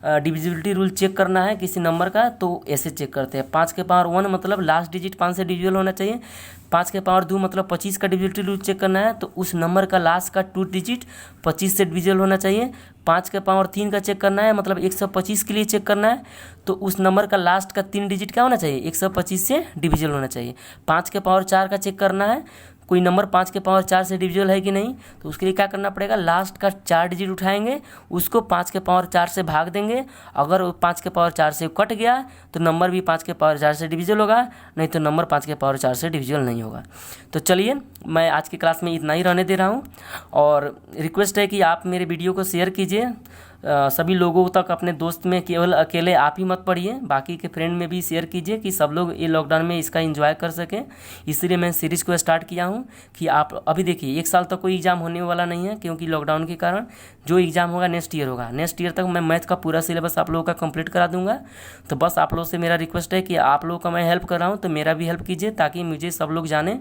[SPEAKER 1] डिविजिबिलिटी रूल चेक करना है किसी नंबर का तो ऐसे चेक करते हैं। 5 के पावर 1 मतलब लास्ट डिजिट 5 से डिविजिबल होना चाहिए। 5 के पावर 2 मतलब 25 का डिविजिबिलिटी रूल चेक करना है तो उस नंबर का लास्ट का 2 डिजिट 25 से डिविजिबल होना चाहिए। 5 के पावर 3 का चेक करना है मतलब 125 के लिए चेक करना है तो उस नंबर का लास्ट का 3 डिजिट क्या होना चाहिए, 125 से डिविजिबल होना चाहिए। 5 के पावर 4 का चेक करना है कोई नंबर 5 के पावर 4 से डिविजिबल है कि नहीं, तो उसके लिए क्या करना पड़ेगा, लास्ट का 4 डिजिट उठाएंगे, उसको 5 के पावर 4 से भाग देंगे। अगर वो 5 के पावर 4 से कट गया तो नंबर भी 5 के पावर 4 से डिविजिबल होगा, नहीं तो नंबर 5 के पावर 4 से डिविजिबल नहीं होगा। तो चलिए मैं आज की क्लास में इतना ही रहने दे रहा हूँ, और रिक्वेस्ट है कि आप मेरे वीडियो को शेयर कीजिए सभी लोगों तक। अपने दोस्त में केवल अकेले आप ही मत पढ़िए, बाकी के फ्रेंड में भी शेयर कीजिए कि सब लोग ये लॉकडाउन में इसका एंजॉय कर सकें। इसलिए मैं सीरीज़ को स्टार्ट किया हूँ कि आप अभी देखिए 1 साल तक कोई एग्ज़ाम होने वाला नहीं है, क्योंकि लॉकडाउन के कारण जो एग्ज़ाम होगा नेक्स्ट ईयर होगा। नेक्स्ट ईयर तक मैं मैथ का पूरा सिलेबस आप लोगों का कंप्लीट करा दूंगा। तो बस आप लोगों से मेरा रिक्वेस्ट है कि आप लोगों का मैं हेल्प कर रहा हूँ तो मेरा भी हेल्प कीजिए, ताकि मुझे सब लोग जाने,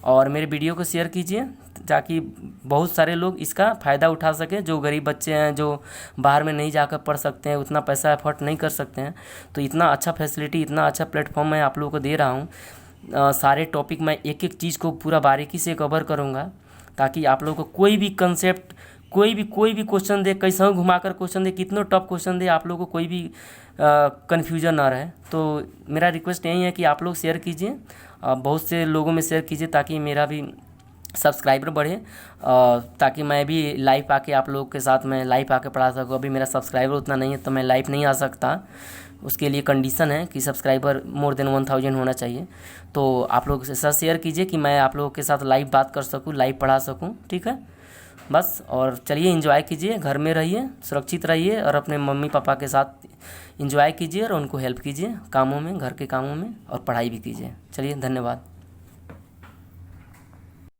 [SPEAKER 1] और मेरे वीडियो को शेयर कीजिए ताकि बहुत सारे लोग इसका फ़ायदा उठा सकें। जो गरीब बच्चे हैं, जो बाहर में नहीं जाकर पढ़ सकते हैं, उतना पैसा एफर्ट नहीं कर सकते हैं, तो इतना अच्छा फैसिलिटी, इतना अच्छा प्लेटफॉर्म मैं आप लोगों को दे रहा हूँ। सारे टॉपिक मैं एक एक चीज़ को पूरा बारीकी से कवर करूँगा, ताकि आप लोगों को कोई भी कंसेप्ट, कोई भी क्वेश्चन दे, कैसा घुमाकर क्वेश्चन दे, कितना टफ क्वेश्चन दे, आप लोगों को कोई भी कन्फ्यूजन ना रहे। तो मेरा रिक्वेस्ट यही है कि आप लोग शेयर कीजिए, बहुत से लोगों में शेयर कीजिए, ताकि मेरा भी सब्सक्राइबर बढ़े, ताकि मैं भी लाइव आके आप लोगों के साथ मैं लाइव आके पढ़ा सकूँ। अभी मेरा सब्सक्राइबर उतना नहीं है तो मैं लाइव नहीं आ सकता, उसके लिए कंडीशन है कि सब्सक्राइबर मोर देन 1000 होना चाहिए। तो आप लोग ऐसा शेयर कीजिए कि मैं आप लोगों के साथ लाइव बात कर सकूँ, लाइव पढ़ा सकूँ, ठीक है बस। और चलिए एंजॉय कीजिए, घर में रहिए, सुरक्षित रहिए, और अपने मम्मी पापा के साथ एंजॉय कीजिए और उनको हेल्प कीजिए कामों में, घर के कामों में, और पढ़ाई भी कीजिए। चलिए धन्यवाद।